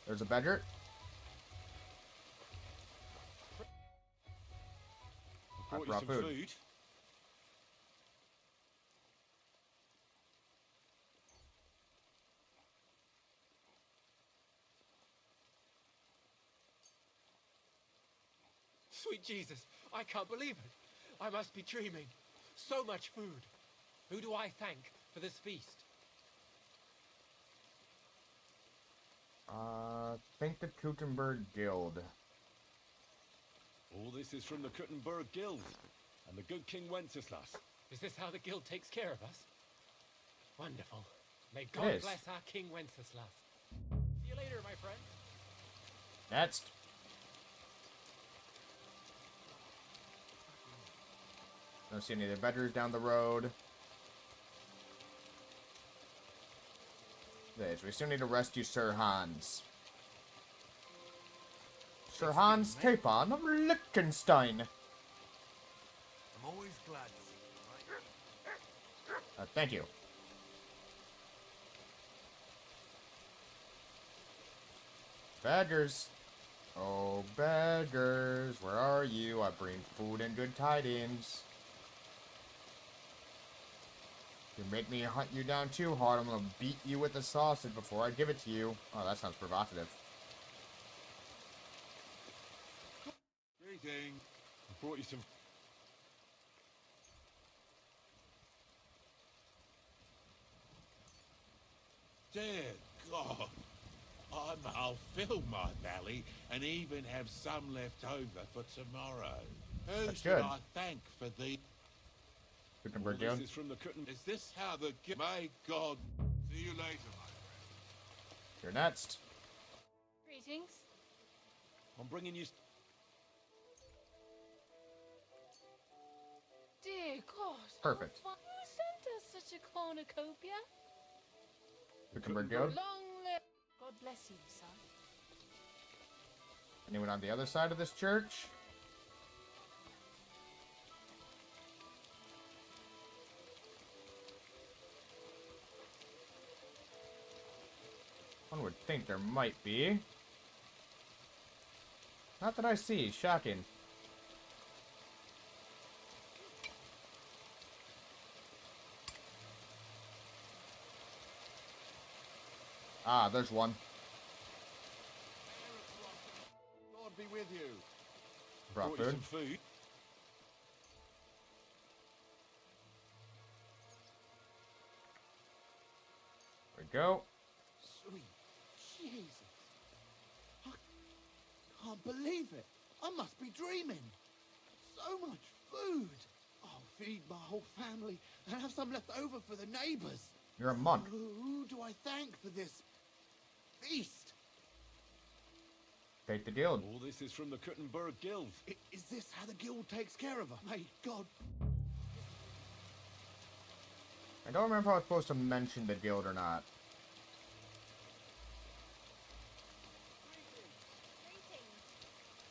There's a beggar. I brought some food. Sweet Jesus, I can't believe it. I must be dreaming. So much food. Who do I thank for this feast? Think the Gutenberg Guild. All this is from the Gutenberg Guild and the good King Wenceslas. Is this how the guild takes care of us? Wonderful. May God bless our King Wenceslas. See you later, my friend. Next. Don't see any of the beggars down the road. This. We still need to rescue Sir Hans. Sir Hans Capon of Liechtenstein. I'm always glad to see you, right? Thank you. Beggars. Oh, beggars, where are you? I bring food and good tidings. You make me hunt you down too hard, I'm gonna beat you with the sausage before I give it to you. Oh, that sounds provocative. Greetings. I brought you some... Dear God, I'll fill my belly and even have some left over for tomorrow. Who That's should good. I thank for the... Gutenberg This Guild. is from the Is this how the... May God... See you later, my friend. You're next. Greetings. I'm bringing you... Dear God. Perfect. Who sent us such a cornucopia? Gutenberg Guild. Long live. God bless you, son. Anyone on the other side of this church? One would think there might be. Not that I see. Shocking. Ah, there's one. Lord be with you. Brought Brought you food. some food. There we go. Sweet Jesus. I can't believe it. I must be dreaming. So much food. I'll feed my whole family and have some left over for the neighbors. You're a monk. Who do I thank for this feast? Take the guild. All this is from the Gutenberg Guild. Is this how the guild takes care of her? May God... I don't remember if I was supposed to mention the guild or not.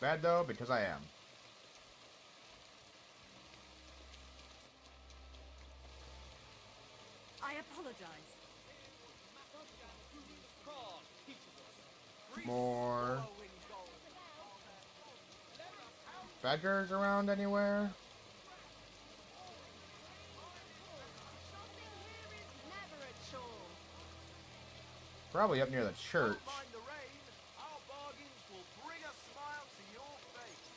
Bad though, because I am. I apologize. More beggars around anywhere? Probably up near the church. Mind the rain, our bargains will bring a smile to your face.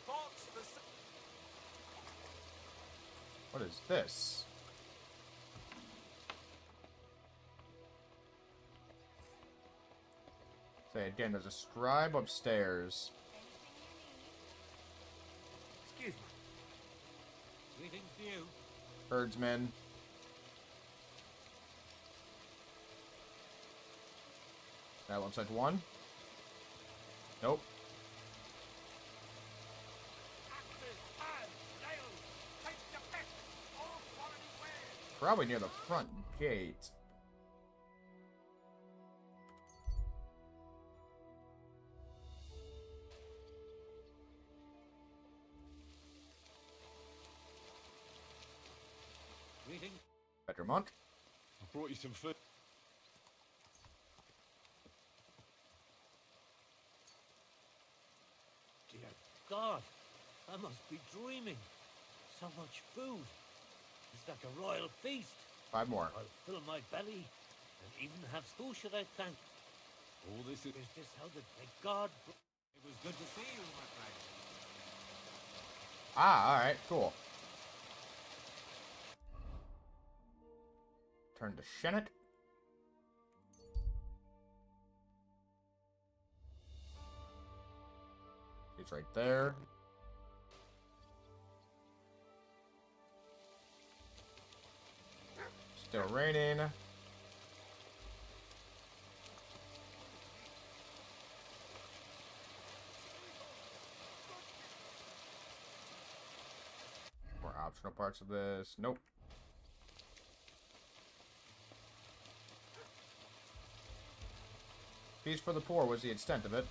Pots for What is this? Say again, there's a scribe upstairs. Excuse me. Anything for you? Herdsman. That looks like one. Nope. Probably near the front gate. Anything? Bedramont. I brought you some food. Dear God, I must be dreaming. So much food. It's like a royal feast. 5 more. I'll fill my belly and even have who should I thank? All this is this how the God? It was good to see you, my friend. Ah, alright, cool. Turn to Shennet. He's right there. Still raining. More optional parts of this. Nope. Feast for the poor was the extent of it.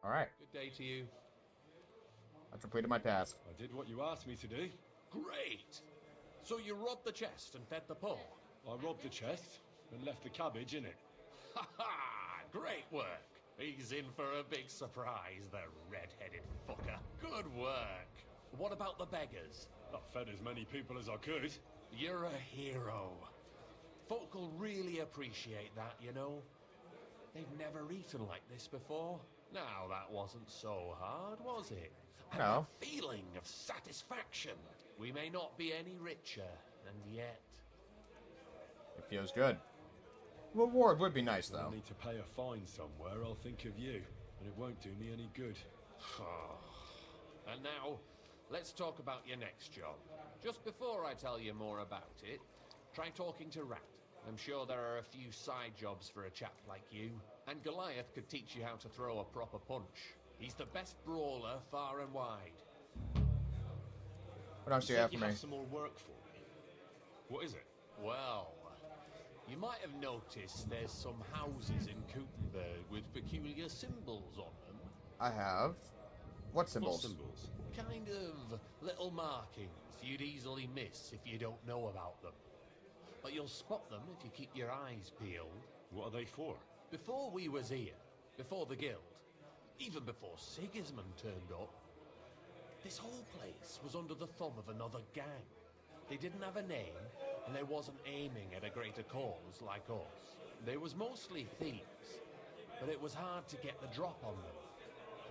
Alright. Good day to you. I've completed my task. I did what you asked me to do. Great! So you robbed the chest and fed the poor? I robbed the chest and left the cabbage in it. Ha ha! Great work! He's in for a big surprise, the red-headed fucker. Good work! What about the beggars? I fed as many people as I could. You're a hero. Folk will really appreciate that, you know. They've never eaten like this before. Now, that wasn't so hard, was it? And No. that feeling of satisfaction. We may not be any richer, and yet... It feels good. Reward would be nice, When though. I need to pay a fine somewhere, I'll think of you. And it won't do me any good. And now, let's talk about your next job. Just before I tell you more about it, try talking to Rat. I'm sure there are a few side jobs for a chap like you. And Goliath could teach you how to throw a proper punch. He's the best brawler far and wide. What else do you have for me? Some more work for me. What is it? Well, you might have noticed there's some houses in Kutenberg with peculiar symbols on them. I have. What symbols? What symbols? Kind of little markings you'd easily miss if you don't know about them. But you'll spot them if you keep your eyes peeled. What are they for? Before we was here, before the guild, even before Sigismund turned up, this whole place was under the thumb of another gang. They didn't have a name, and they wasn't aiming at a greater cause like us. They was mostly thieves, but it was hard to get the drop on them,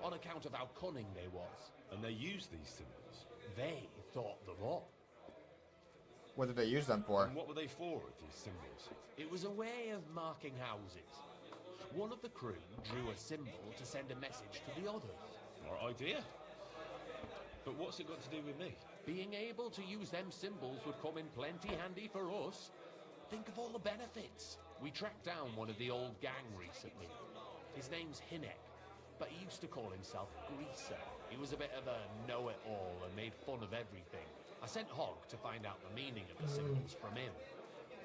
on account of how cunning they was. And they used these symbols? They thought them up. What did they use them for? And what were they for, these symbols? It was a way of marking houses. One of the crew drew a symbol to send a message to the others. Our idea. But what's it got to do with me? Being able to use them symbols would come in plenty handy for us. Think of all the benefits. We tracked down one of the old gang recently. His name's Hinek, but he used to call himself Greaser. He was a bit of a know-it-all and made fun of everything. I sent Hogg to find out the meaning of the symbols from him,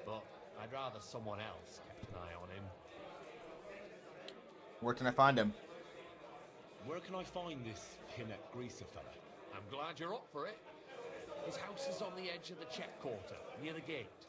but I'd rather someone else kept an eye on him. Where can I find him? Where can I find this Hinek Greaser fella? I'm glad you're up for it. His house is on the edge of the check quarter, near the gate.